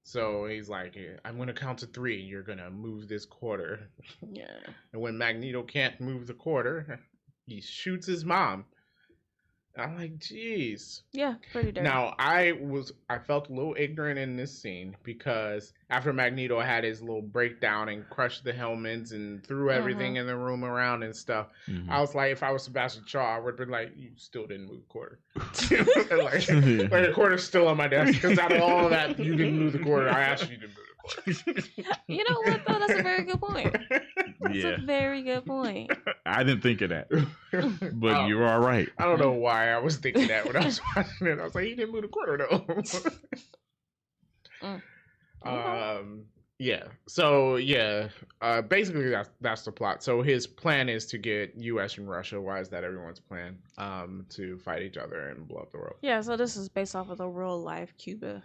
So he's like, I'm gonna count to 3. You're gonna move this quarter. Yeah. And when Magneto can't move the quarter, he shoots his mom. I'm like, jeez. Yeah, pretty dirty. Now, I felt a little ignorant in this scene because after Magneto had his little breakdown and crushed the helmets and threw everything in the room around and stuff, I was like, if I was Sebastian Shaw, I would have been like, you still didn't move the quarter. like the quarter's still on my desk because out of all of that, you didn't move the quarter. I asked you to move the quarter. You know what, though? That's a very good point. That's a very good point. I didn't think of that, but you're all right. I don't know why I was thinking that when I was watching it. I was like, he didn't move the quarter though. Yeah. So yeah, basically that's the plot. So his plan is to get U.S. and Russia. Why is that everyone's plan? To fight each other and blow up the world. Yeah. So this is based off of the real life Cuban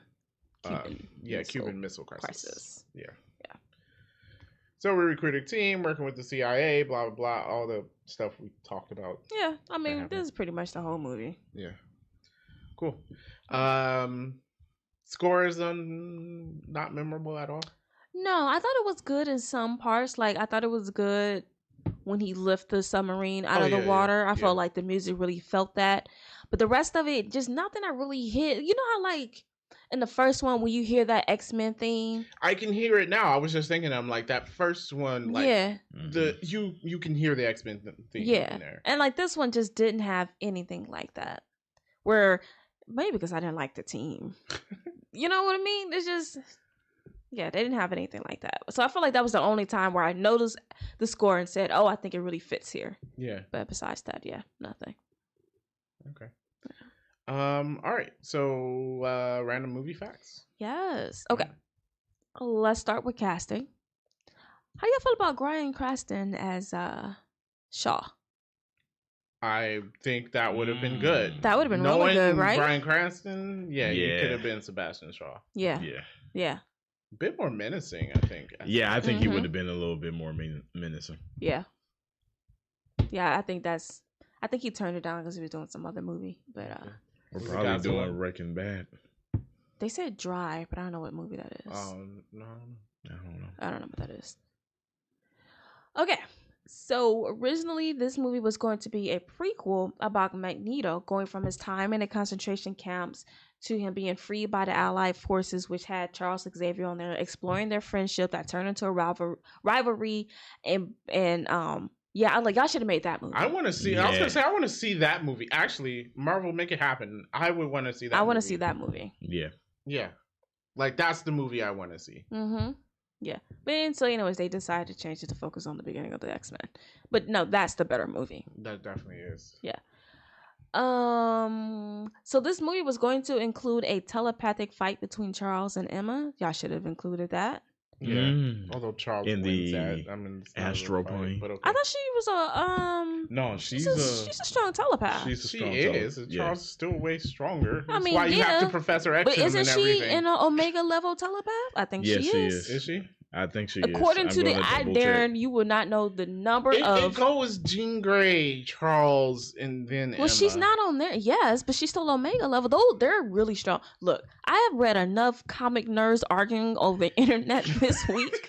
Missile Crisis. Yeah. So we recruited a team working with the CIA, blah, blah, blah, all the stuff we talked about. Yeah, I mean, this is pretty much the whole movie. Yeah. Cool. Score is not memorable at all? No, I thought it was good in some parts. Like, I thought it was good when he lifted the submarine out of the water. I felt like the music really felt that. But the rest of it, just nothing I really hit. You know how, like, in the first one, when you hear that X-Men theme, I can hear it now. I was just thinking, I'm like, that first one, like, you can hear the X-Men theme in there. And like this one just didn't have anything like that. Where maybe because I didn't like the team, you know what I mean? It's just, they didn't have anything like that. So I feel like that was the only time where I noticed the score and said, "Oh, I think it really fits here." Yeah. But besides that, nothing. Okay. All right. So, random movie facts. Yes. Okay. Let's start with casting. How do you feel about Bryan Cranston as Shaw? I think that would have been good. That would have been really good, right? Bryan Cranston, he could have been Sebastian Shaw. Yeah. A bit more menacing, I think. I think he would have been a little bit more menacing. Yeah, I think I think he turned it down because he was doing some other movie. But we're probably doing Breaking Bad. They said Drive, but I don't know what movie that is. No, I don't know what that is. Okay, so originally this movie was going to be a prequel about Magneto going from his time in the concentration camps to him being freed by the Allied forces, which had Charles Xavier on there, exploring their friendship that turned into a rivalry, and yeah, y'all should have made that movie. I want to see. Yeah. I was gonna say I want to see that movie. Actually, Marvel, make it happen. I would want to see that. I want to see that movie. Yeah. Yeah, like that's the movie I want to see. Mm-hmm. Yeah, but so anyways, they decided to change it to focus on the beginning of the X-Men. But no, that's the better movie. That definitely is. Yeah. So this movie was going to include a telepathic fight between Charles and Emma. Y'all should have included that. Yeah. Although Charles in wins the that, I mean, astral plane. But okay. I thought she was a No, she's a strong telepath. She's a strong telepath. Charles is still way stronger. That's mean, why you have to Professor X. But isn't she an Omega level telepath? I think she is. Is she? I think she According is. to Darren, you would not know the number of. It goes Jean Grey, Charles, and then Well, Emma. she's not on there. Yes, but she's still Omega level. Though they're really strong. Look, I have read enough comic nerds arguing over the internet this week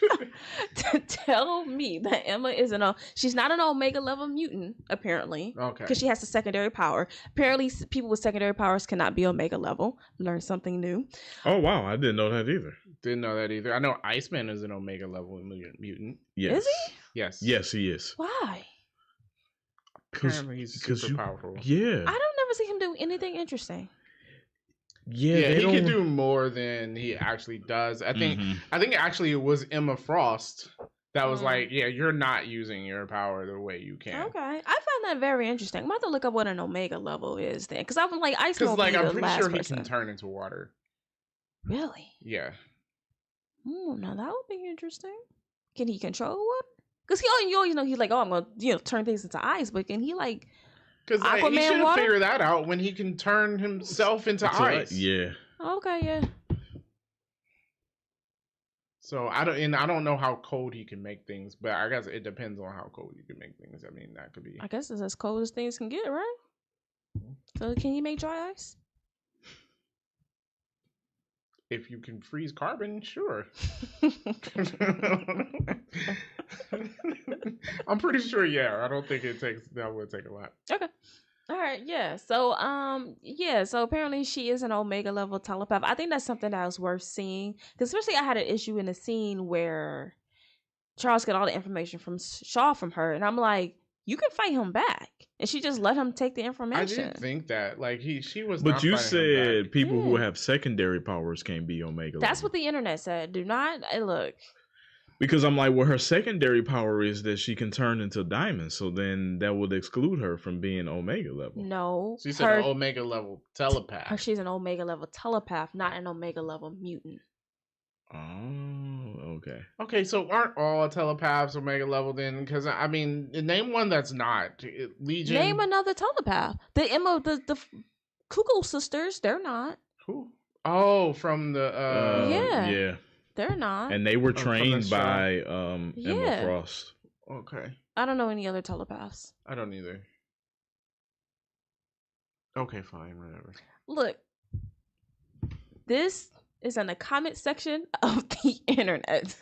to tell me that Emma isn't she's not an Omega level mutant, apparently. Okay. Because she has a secondary power. Apparently, people with secondary powers cannot be Omega level. Learn something new. Oh, wow. I didn't know that either. Didn't know that either. I know Iceman is an Omega level mutant. Yes. Is he? Yes. Yes, he is. Why? Apparently he's super powerful. Yeah. I don't never see him do anything interesting. Yeah, he can do more than he actually does. I think actually it was Emma Frost that was like, yeah, you're not using your power the way you can. Okay. I find that very interesting. I'm about to look up what an Omega level is then. Because I'm like, Iceman Because like, I'm pretty sure he person. can turn into water. Really? Yeah. Now that would be interesting. Can he control water? Because you always know he's like, I'm gonna turn things into ice, but can he like? Because like, he should have figured that out when he can turn himself into ice. Yeah. Okay, yeah. So I don't know how cold he can make things, but I guess it depends on how cold you can make things. I mean, that could be. I guess it's as cold as things can get, right? So can he make dry ice? If you can freeze carbon, sure. I'm pretty sure, yeah. I don't think that would take a lot. Okay. All right, yeah. So, so apparently she is an Omega level telepath. I think that's something that was worth seeing. Because especially I had an issue in the scene where Charles got all the information from Shaw from her. And I'm like, you can fight him back. And she just let him take the information. I didn't think that. Like, she was But not you fighting him said people who have secondary powers can't be Omega That's level. what the internet said. Do not, look. Because I'm like, well, her secondary power is that she can turn into diamonds. So then that would exclude her from being Omega level. No. She said an Omega level telepath. She's an Omega level telepath, not an Omega level mutant. Oh, okay. Okay, so aren't all telepaths Omega level then? Because I mean, name one that's not. Legion. Name another telepath. The Cuckoo sisters, they're not. Who? Oh, from the yeah. They're not. And they were trained by Emma Frost. Okay. I don't know any other telepaths. I don't either. Okay, fine, whatever. Look, this is in the comment section of the internet.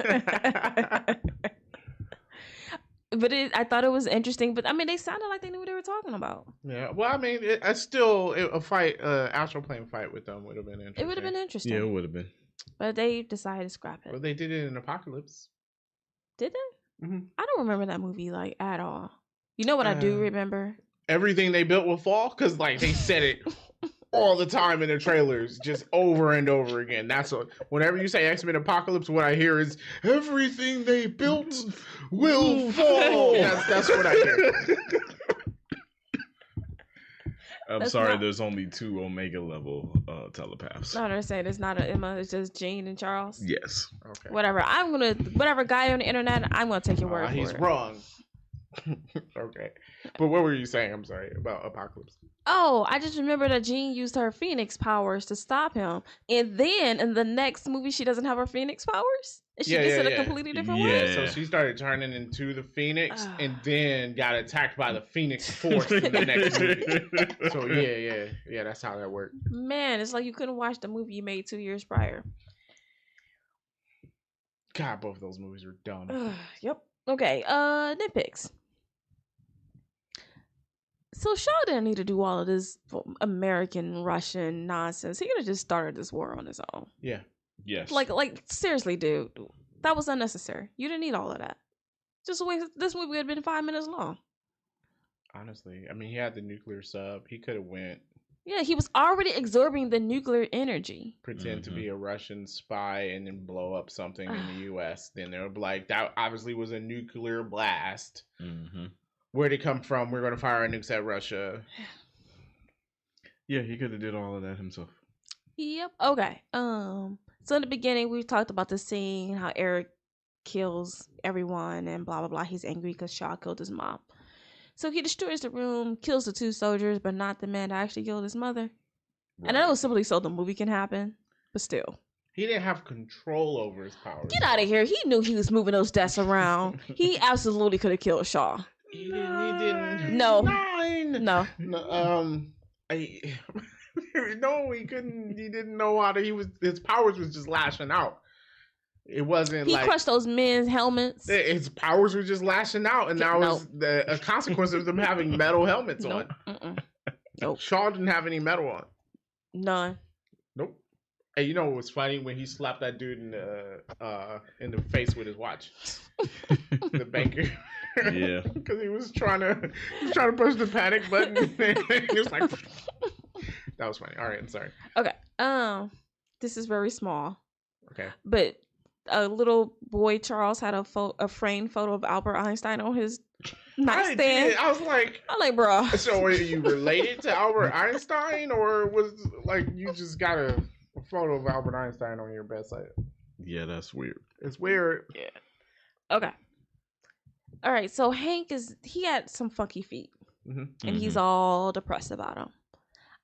But I thought it was interesting. But I mean, they sounded like they knew what they were talking about. Yeah. Well, I mean, a fight, astral plane fight with them would have been interesting. It would have been interesting. Yeah, it would have been. But they decided to scrap it. Well, they did it in Apocalypse. Did they? Mm-hmm. I don't remember that movie like at all. You know what I do remember? Everything they built will fall, because like they said it all the time in the trailers, just over and over again. That's what. Whenever you say X-Men Apocalypse, what I hear is everything they built will fall. That's what I hear. I'm sorry, there's only 2 Omega level telepaths. No, they're saying it's not an Emma, it's just Jean and Charles. Yes. Okay. Whatever guy on the internet, I'm gonna take your word for it. He's wrong. Okay. But what were you saying? I'm sorry, about Apocalypse. Oh, I just remember that Jean used her Phoenix powers to stop him. And then in the next movie, she doesn't have her Phoenix powers? And she gets in a completely different way. So she started turning into the Phoenix and then got attacked by the Phoenix Force in the next movie. So yeah, that's how that worked. Man, it's like you couldn't watch the movie you made 2 years prior. God, both of those movies were dumb. Yep. Okay, nitpicks. So Shaw didn't need to do all of this American Russian nonsense. He could have just started this war on his own. Yeah. Yes. Like seriously, dude. That was unnecessary. You didn't need all of that. Just wait. This movie would have been 5 minutes long. Honestly, I mean, he had the nuclear sub. He could have went. Yeah, he was already absorbing the nuclear energy. Pretend to be a Russian spy and then blow up something in the U.S. Then they'll be like, that obviously was a nuclear blast. Mm-hmm. Where'd it come from? We're going to fire our nukes at Russia. Yeah, he could have did all of that himself. Yep. Okay. So in the beginning, we talked about the scene, how Eric kills everyone and blah, blah, blah. He's angry because Shaw killed his mom. So he destroys the room, kills the 2 soldiers, but not the man that actually killed his mother. Right. And I know simply so the movie can happen, but still. He didn't have control over his powers. Get out of here. He knew he was moving those desks around. He absolutely could have killed Shaw. He didn't. No. No, he couldn't. He didn't know how to. His powers was just lashing out. It wasn't he like... He crushed those men's helmets. His powers were just lashing out, and now it's a consequence of them having metal helmets on. Nope. Shaw didn't have any metal on. None. Nope. Hey, you know what was funny? When he slapped that dude in the face with his watch. The banker. Yeah. Because he was trying to push the panic button. He was like... That was funny. All right, I'm sorry. Okay. This is very small. Okay. But a little boy Charles had a framed photo of Albert Einstein on his nightstand. I was like, bro. So are you related to Albert Einstein, or was like you just got a photo of Albert Einstein on your bedside? Yeah, that's weird. It's weird. Yeah. Okay. All right. So Hank he had some funky feet, and he's all depressed about them.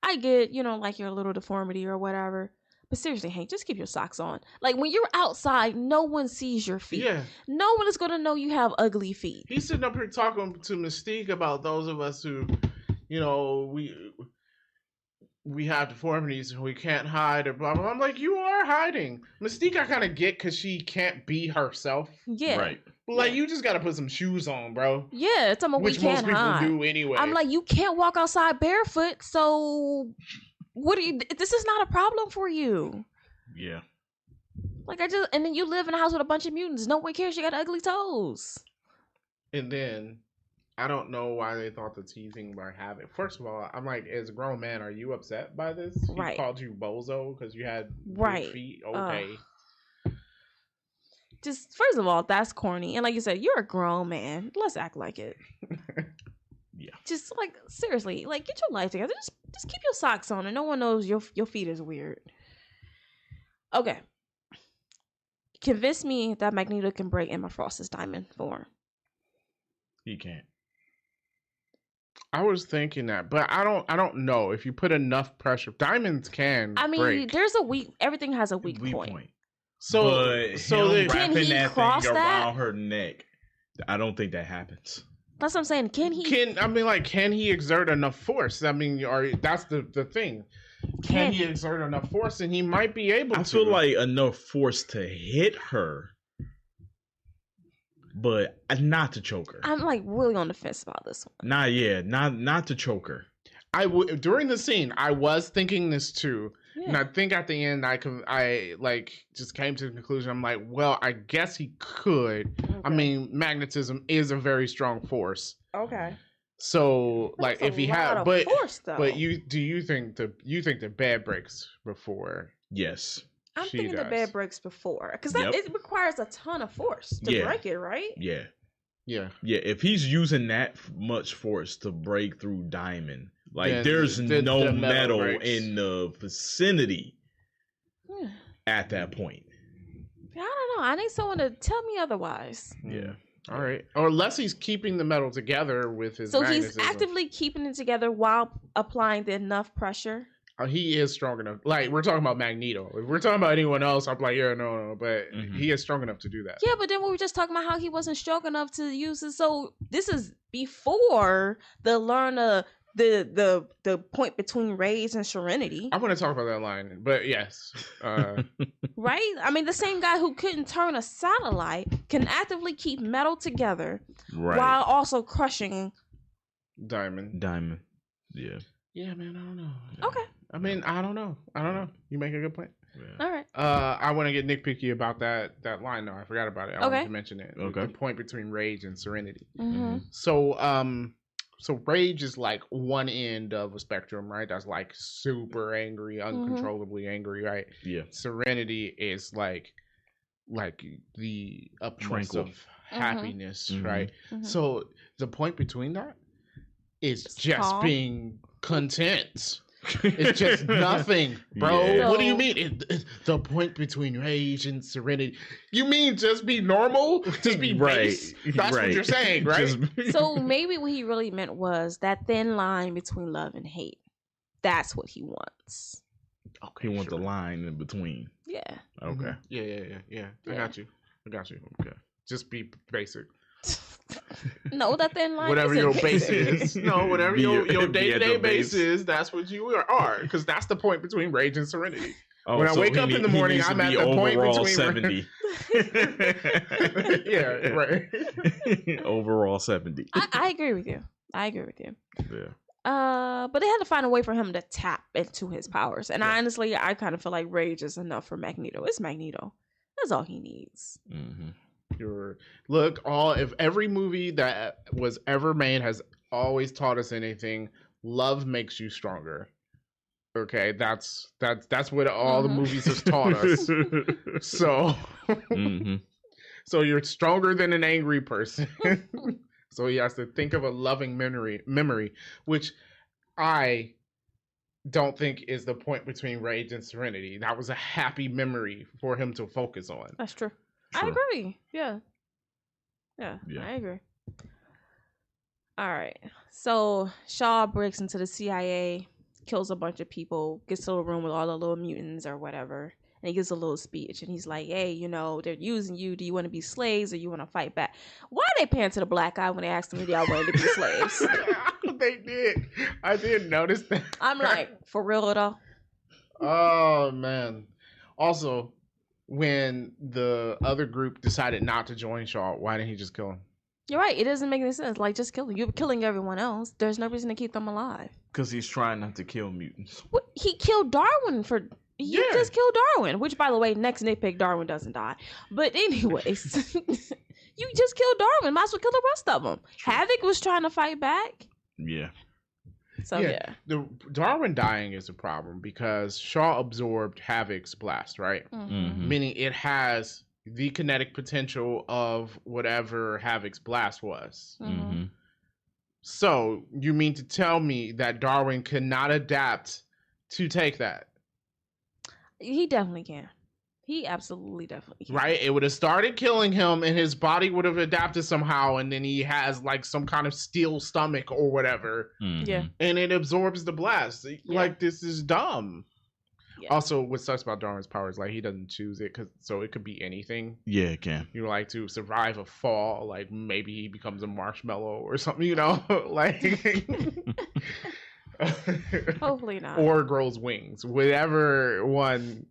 I get, like your little deformity or whatever. But seriously, Hank, just keep your socks on. Like, when you're outside, no one sees your feet. Yeah. No one is going to know you have ugly feet. He's sitting up here talking to Mystique about those of us who, we have deformities and we can't hide or blah, blah, blah. I'm like, you are hiding. Mystique I kind of get because she can't be herself. Yeah. Right. But, like, you just got to put some shoes on, bro. Yeah, it's almost which we can't most people hide. do anyway. I'm like, you can't walk outside barefoot, so... this is not a problem for you. Yeah. Like, and then you live in a house with a bunch of mutants. No one cares you got ugly toes. And then, I don't know why they thought the teasing by having... First of all, I'm like, as a grown man, are you upset by this? Right. He called you bozo because you had big feet? Okay. Just, first of all, that's corny. And like you said, you're a grown man. Let's act like it. Yeah. Just, like, seriously, like, get your life together. Just keep your socks on and no one knows your feet is weird. Okay. Convince me that Magneto can break Emma Frost's diamond form. He can't. I was thinking that, but I don't know if you put enough pressure. Diamonds can break. There's everything has a weak point. So wrapping that thing around her neck, I don't think that happens. That's what I'm saying. Can he exert enough force? I mean, that's the thing. Can he exert enough force? And he might be able to. I feel like enough force to hit her, but not to choke her. I'm like really on the fence about this one. Not to choke her. During the scene, I was thinking this too. Yeah. And I think at the end, I just came to the conclusion. I'm like, well, I guess he could. Okay. I mean, magnetism is a very strong force. Okay. So, that's if he had, force, though. But you think the bed breaks before? Yes. I'm thinking the bed breaks before because it requires a ton of force to break it, right? Yeah. Yeah. Yeah. If he's using that much force to break through diamond. Like, there's no metal in the vicinity at that point. I don't know. I need someone to tell me otherwise. Yeah. All right. Or unless he's keeping the metal together with his magnetism. He's actively keeping it together while applying the enough pressure? he is strong enough. Like, we're talking about Magneto. If we're talking about anyone else, I'm like, yeah, no. But he is strong enough to do that. Yeah, but then we were just talking about how he wasn't strong enough to use it. So this is before the point between rage and serenity. I want to talk about that line, but yes. Right? I mean, the same guy who couldn't turn a satellite can actively keep metal together while also crushing Diamond. Yeah. Yeah, man, I don't know. Okay. I mean, I don't know. You make a good point. Yeah. All right. I want to get nitpicky about that line though. I forgot about it. I wanted to mention it. Okay. The point between rage and serenity. Mm-hmm. So rage is like one end of a spectrum, right? That's like super angry, uncontrollably angry, right? Yeah. Serenity is like the upness of happiness, right? Mm-hmm. So the point between that is just calm. Being content. It's just nothing, bro. Yeah. What do you mean? The point between rage and serenity. You mean just be normal? Just be base? That's what you're saying, right? So maybe what he really meant was that thin line between love and hate. That's what he wants. Okay, he wants the line in between. Yeah. Okay. Yeah. I got you. Okay. Just be basic. No, that thin line. Whatever your base basic. is. No, whatever your day-to-day base is, that's what you are. Because that's the point between rage and serenity. Oh, when I wake up in the morning, I'm at the point between 70. Yeah, right. Overall 70. I agree with you. Yeah. But they had to find a way for him to tap into his powers. And honestly, I kind of feel like rage is enough for Magneto. It's Magneto. That's all he needs. Mm-hmm. If every movie that was ever made has always taught us anything, love makes you stronger. Okay, that's what all the movies have taught us. So, so you're stronger than an angry person. So he has to think of a loving memory, which I don't think is the point between rage and serenity. That was a happy memory for him to focus on. That's true. I agree. Yeah, I agree. All right. So Shaw breaks into the CIA, kills a bunch of people, gets to a room with all the little mutants or whatever, and he gives a little speech. And he's like, hey, they're using you. Do you want to be slaves or you want to fight back? Why are they paying to the black guy when they asked him if y'all wanted to be slaves? They did. I didn't notice that. I'm like, for real though? Oh, man. Also, when the other group decided not to join Shaw, why didn't he just kill him? You're right. It doesn't make any sense. Like, just kill them. You're killing everyone else. There's no reason to keep them alive. Because he's trying not to kill mutants. What? He killed Darwin He just killed Darwin. Which, by the way, next nitpick, Darwin doesn't die. But anyways, you just killed Darwin. Might as well kill the rest of them. Havoc was trying to fight back. Yeah. So, yeah. The Darwin dying is a problem because Shaw absorbed Havoc's blast, right? Mm-hmm. Meaning it has the kinetic potential of whatever Havoc's blast was. Mm-hmm. So you mean to tell me that Darwin cannot adapt to take that? He definitely can. He absolutely definitely can. Right? It would have started killing him and his body would have adapted somehow, and then he has like some kind of steel stomach or whatever. Mm-hmm. Yeah. And it absorbs the blast. Like, this is dumb. Yeah. Also, what sucks about Darwin's power is like he doesn't choose it, so it could be anything. Yeah, it can. Like to survive a fall, like maybe he becomes a marshmallow or something, like. Hopefully not. Or grows wings, whatever one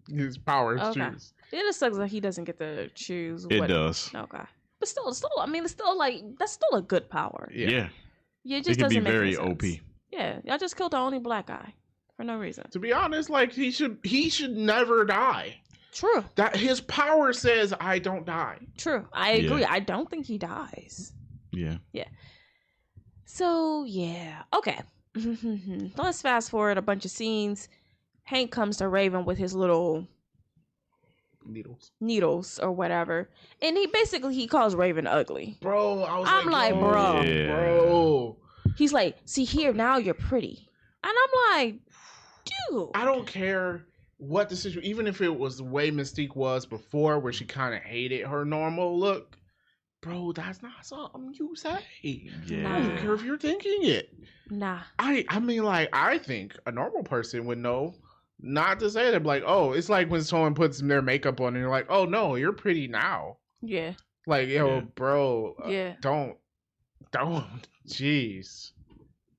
his powers choose. It just sucks that he doesn't get to choose. It does. Okay, but still, I mean, it's still like that's still a good power. Yeah. It just it can doesn't be make very any OP. sense. Yeah, y'all just killed the only black guy for no reason. To be honest, like he should never die. True. That his power says I don't die. True. I agree. Yeah. I don't think he dies. Yeah. Yeah. So yeah. Okay. Let's fast forward a bunch of scenes. Hank comes to Raven with his little needles or whatever, and he calls Raven ugly. Bro, I'm like, bro. Yeah. Bro. He's like, see here, now you're pretty. And I'm like, dude. I don't care what the situation, even if it was the way Mystique was before, where she kind of hated her normal look. bro, that's not something you say. Yeah. I don't care if you're thinking it. Nah. I mean, like, I think a normal person would know not to say that. Like, oh, it's like when someone puts their makeup on and you're like, oh no, you're pretty now. Yeah. Like, yo, bro, Yeah. don't. Jeez,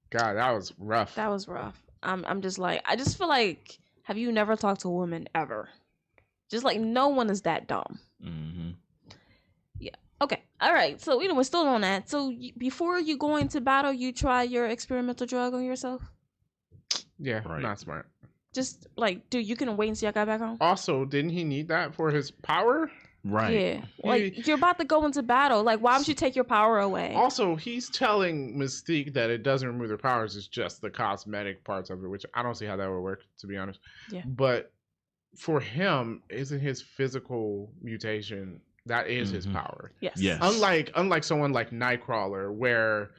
God, that was rough. That was rough. I'm just like, I just feel like, have you never talked to a woman ever? Just like, no one is that dumb. Mm-hmm. Yeah. Okay. All right. So, we're still on that. So, before you go into battle, you try your experimental drug on yourself? Yeah, Right. not smart. Just like, dude, you can wait and see I got back home? Also, didn't he need that for his power? Right. Yeah. Like, you're about to go into battle. Like, why would you take your power away? Also, he's telling Mystique that it doesn't remove their powers, it's just the cosmetic parts of it, which I don't see how that would work, to be honest. Yeah. But for him, isn't his physical mutation, that is his power. Yes. Yes. Unlike someone like Nightcrawler, where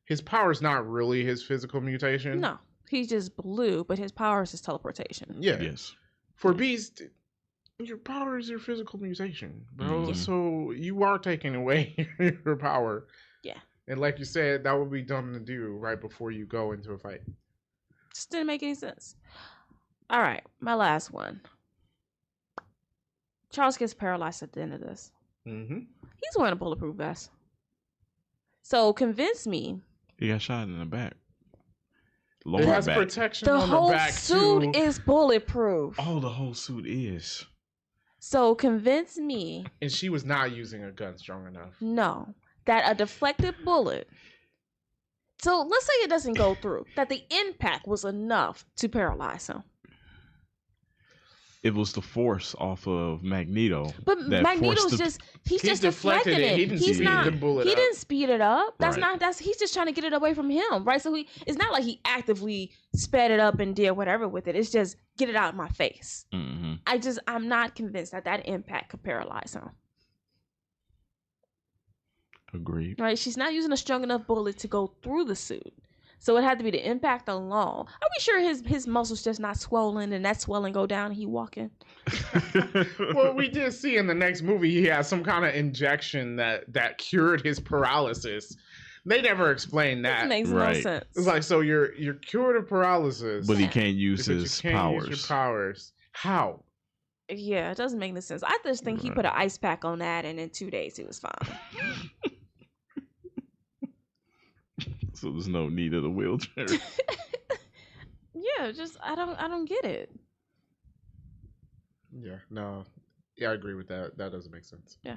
his power is not really his physical mutation. No. He's just blue, but his power is his teleportation. Yeah. Yes. For Beast, your power is your physical mutation, bro. Mhm. So you are taking away your power. Yeah. And like you said, that would be dumb to do right before you go into a fight. Just didn't make any sense. All right. My last one. Charles gets paralyzed at the end of this. Mm-hmm. He's wearing a bulletproof vest. So convince me. He got shot in the back. It Lower has back. protection The on whole the back suit too. is bulletproof. Oh, the whole suit is. So convince me, And she was not using a gun strong enough. no, that a deflected bullet. So let's say it doesn't go through. That the impact was enough to paralyze him. It was the force off of Magneto. But that Magneto's forced the- just he's He just deflected deflecting it. it. He didn't He's speed not. the bullet He up. didn't speed it up. That's Right. not. He's just trying to get it away from him, right? So it's not like he actively sped it up and did whatever with it. It's just get it out of my face. Mm-hmm. I'm not convinced that impact could paralyze him. Agreed. Right? She's not using a strong enough bullet to go through the suit. So it had to be the impact alone. Are we sure his muscles just not swollen and that swelling go down and he walking? Well, we did see in the next movie he had some kind of injection that cured his paralysis. They never explained that. That makes no Right. sense. It's like, so you're cured of paralysis, But he can't use but you his can't powers. use your powers. How? Yeah, it doesn't make any sense. I just think he Right. put an ice pack on that and in 2 days he was fine. So there's no need of the wheelchair. Yeah, just I don't get it. Yeah, no. Yeah, I agree with that. That doesn't make sense. All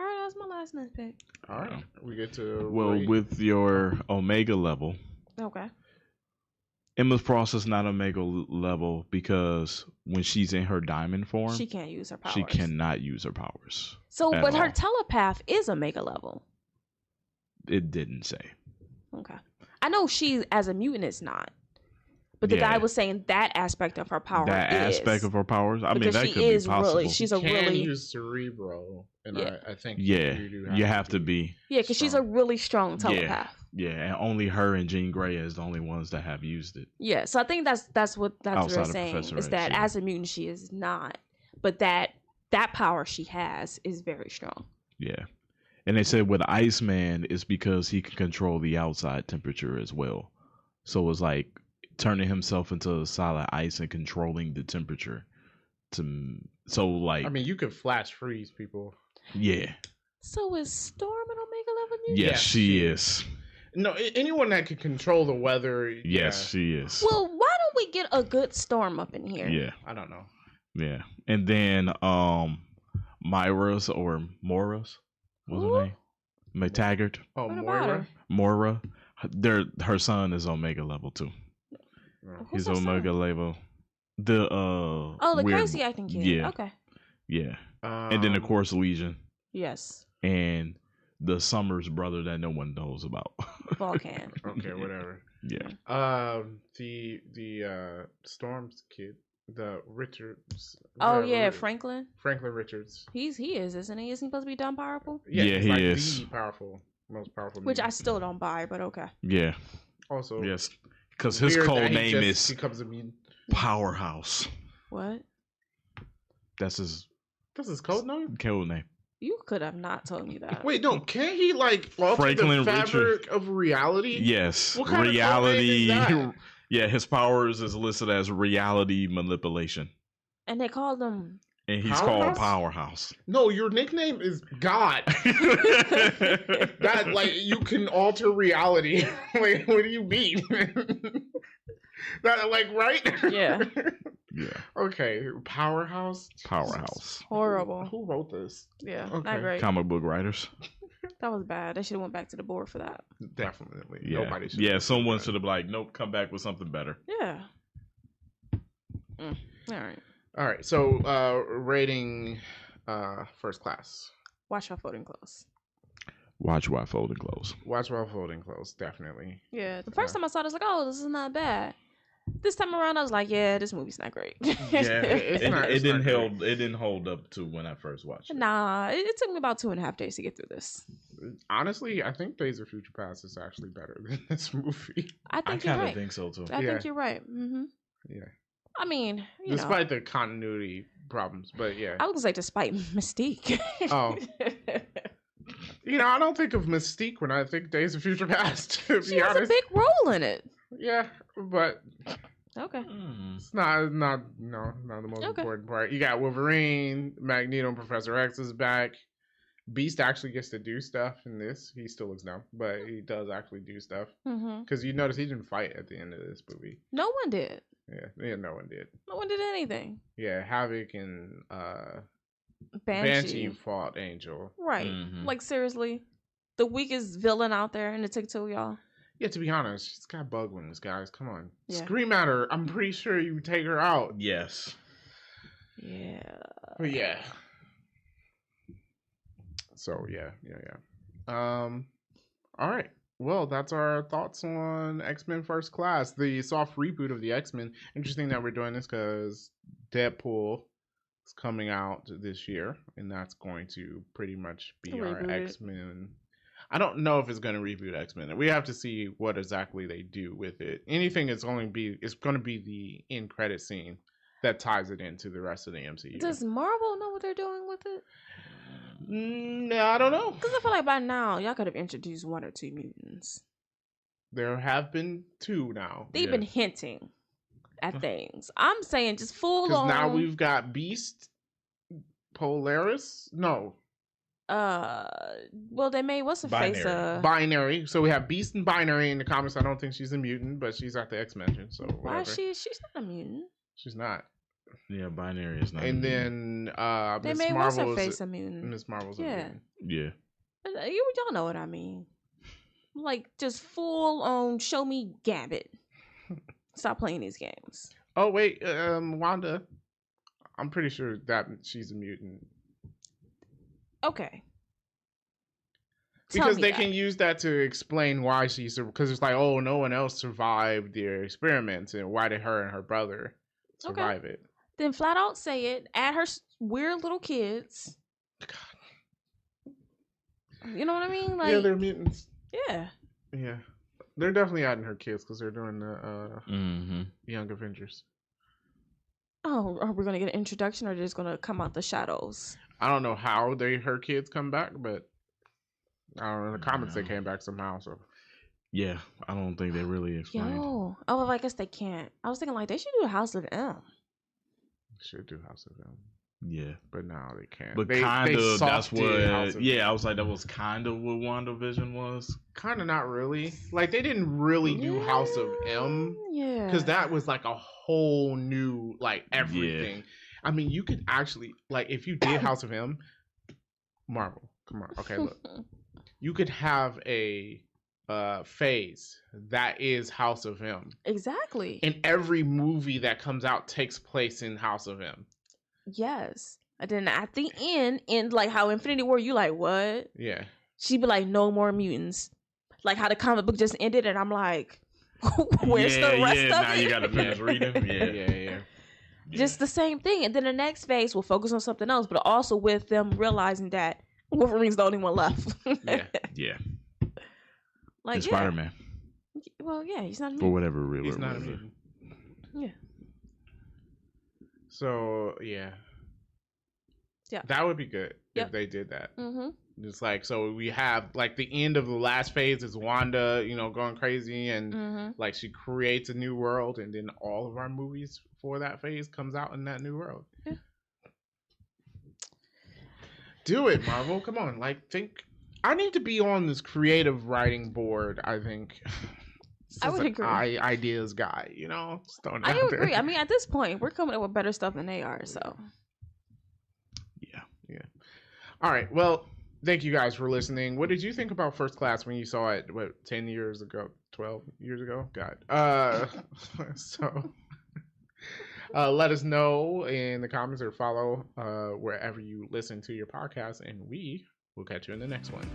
right, that's my last nitpick. All right, we get to Well, Roy. with your Omega level, Okay. Emma Frost is not Omega level because when she's in her diamond form, She can't use her powers. she cannot use her powers. So, at but her all. telepath is Omega level. It didn't say. Okay. I know she, as a mutant, is not. But the Yeah. guy was saying that aspect of her power That is. aspect of her powers. I mean, Because that she could is be possible. really, she's a can really, use Cerebro, and Yeah. I think yeah, do you have to be. yeah, because she's a really strong Yeah. telepath. Yeah, and only her and Jean Grey is the only ones that have used it. Yeah, so I think that's what Outside we're of saying Professor is X, that yeah. as a mutant she is not, but that power she has is very strong. Yeah. And they said with Iceman, it's because he can control the outside temperature as well. So it's like turning himself into solid ice and controlling the temperature. So like, I mean, you could flash freeze people. yeah. So is Storm an Omega level mutant? Yes, Yes, she she is. No, anyone that can control the weather. Yes, she is. Well, why don't we get a good Storm up in here? Yeah. I don't know. Yeah. And then Myra's or Mora's, what's Who? her name? McTaggart. Oh, What about Moira. her? Mora. Her son is Omega level too. Oh. Who's He's her son? Omega level. The Oh, the weird- crazy acting kid. Yeah. Okay. Yeah. And then of course Legion Yes. and the Summers brother that no one knows about. Vulcan. Okay, whatever. Yeah. The Storm's kid, the Richards. Oh whatever, yeah, Franklin. Franklin Richards. He is, isn't he? Isn't he supposed to be dumb powerful? Yeah, he's he like is. the powerful, most powerful. Which I mutant. still don't buy, but okay. Yeah. also Yes. Because his weird code that he name just is becomes a mutant. Powerhouse. What? That's his That's his code name. code name. You could have not told me that. Wait, no, can't he like alter Franklin the fabric of reality? Yes. What kind reality. of code name is that? Yeah, his powers is listed as reality manipulation. And they called him. And he's Powerhouse? called Powerhouse. No, your nickname is God. That like you can alter reality. Like, what do you mean? That like right? Yeah. Yeah. Okay, Powerhouse. Powerhouse. Horrible. Who wrote this? Yeah, Okay. not great. Comic book writers. That was bad. They should have went back to the board for that. Definitely. Yeah. Nobody should. Yeah, someone should have been like, nope, come back with something better. Yeah. All right. All right. So, rating First Class. Watch our folding clothes. Watch while folding clothes. Watch while folding clothes. Definitely. Yeah. The first time I saw it, I was like, oh, this is not bad. This time around, I was like, yeah, this movie's not great. Yeah, it didn't great. hold up to when I first watched it. Nah, it took me about 2.5 days to get through this. Honestly, I think Days of Future Past is actually better than this movie. I I think you're kind of right. think so too. I Yeah. think you're right. Mm-hmm. Yeah. I mean, you know, Despite the continuity problems, but yeah. I was gonna say despite Mystique. Oh. You know, I don't think of Mystique when I think Days of Future Past, to She be has a honest. big role in it. Yeah, but Okay. it's not the most Okay. important part. You got Wolverine, Magneto, and Professor X is back. Beast actually gets to do stuff in this. He still looks dumb, but he does actually do stuff. Mm-hmm. Because you notice he didn't fight at the end of this movie. No one did. Yeah, no one did. No one did anything. Yeah, Havoc and Banshee. fought Angel. Right. Mhm. Like, seriously. The weakest villain out there, and it took two of y'all. Yeah, to be honest, she's got bug wings, guys. Come on. Yeah. Scream at her. I'm pretty sure you take her out. Yes. Yeah. But yeah. So yeah. All right. Well, that's our thoughts on X-Men First Class, the soft reboot of the X-Men. Interesting that we're doing this because Deadpool is coming out this year, and that's going to pretty much be our Reboot it. X-Men. I don't know if it's going to reboot X-Men. We have to see what exactly they do with it. Anything is going to be the end credit scene that ties it into the rest of the MCU. Does Marvel know what they're doing with it? No, I don't know. Because I feel like by now, y'all could have introduced 1 or 2 mutants. There have been 2 now. They've been hinting at things. I'm saying just full Because on. now we've got Beast, Polaris. No, well, they made what's her face? Binary. Binary. So we have Beast and Binary in the comics. I don't think she's a mutant, but she's at the X-Men. So Why whatever. is she's not a mutant? She's not. Yeah, binary is not. And then They Miss made what's her Marvel face is a mutant. Miss Marvel's Yeah. a mutant. Yeah. Y'all know what I mean. Like, just full on show me Gambit. Stop playing these games. Oh wait, Wanda. I'm pretty sure that she's a mutant. Okay. Because they can use that to explain why she's, because it's like, oh, no one else survived their experiments, and why did her and her brother survive it? Then flat out say it. Add her weird little kids. God. You know what I mean? Like, Yeah, they're mutants. yeah. Yeah, they're definitely adding her kids because they're doing the Young Avengers. Oh, are we gonna get an introduction, or just gonna come out the shadows? I don't know how her kids come back, but I don't know. In the comics, they came back somehow. So Yeah, I don't think they really explained. Oh, well, I guess they can't. I was thinking like they should do a House of M. should do House of M, Yeah. but now they can't. But they kind of, that's softed what, House of yeah, I was like, that was kind of what WandaVision was. Kind of not really. Like, they didn't really do House of M. Yeah. Because that was like a whole new, like, everything. Yeah. I mean, you could actually, like, if you did House of M, Marvel, come on. Okay, look. You could have a phase that is House of M. Exactly. And every movie that comes out takes place in House of M. Yes. And then at the end, in like how Infinity War, you like, what? Yeah. She'd be like, no more mutants. Like how the comic book just ended, and I'm like, where's the rest of now it? you got to finish reading. Yeah. Just the same thing. And then the next phase will focus on something else, but also with them realizing that Wolverine's the only one left. Yeah. Like, And yeah. Spider-Man. Well, yeah, he's not a For mutant. whatever real. He's not a mutant. Yeah. So, yeah. Yeah, that would be good if they did that. It's like, so we have like the end of the last phase is Wanda, you know, going crazy, and like she creates a new world, and then all of our movies for that phase comes out in that new world. Yeah. Do it, Marvel. Come on, like think. I need to be on this creative writing board. I think. I would agree. Ideas guy, you know. I agree. There. I mean, at this point, we're coming up with better stuff than they are. So. Yeah. All right. Well, thank you guys for listening. What did you think about First Class when you saw it? What, 10 years ago, 12 years ago? God. So. Let us know in the comments or follow wherever you listen to your podcast, and we will catch you in the next one.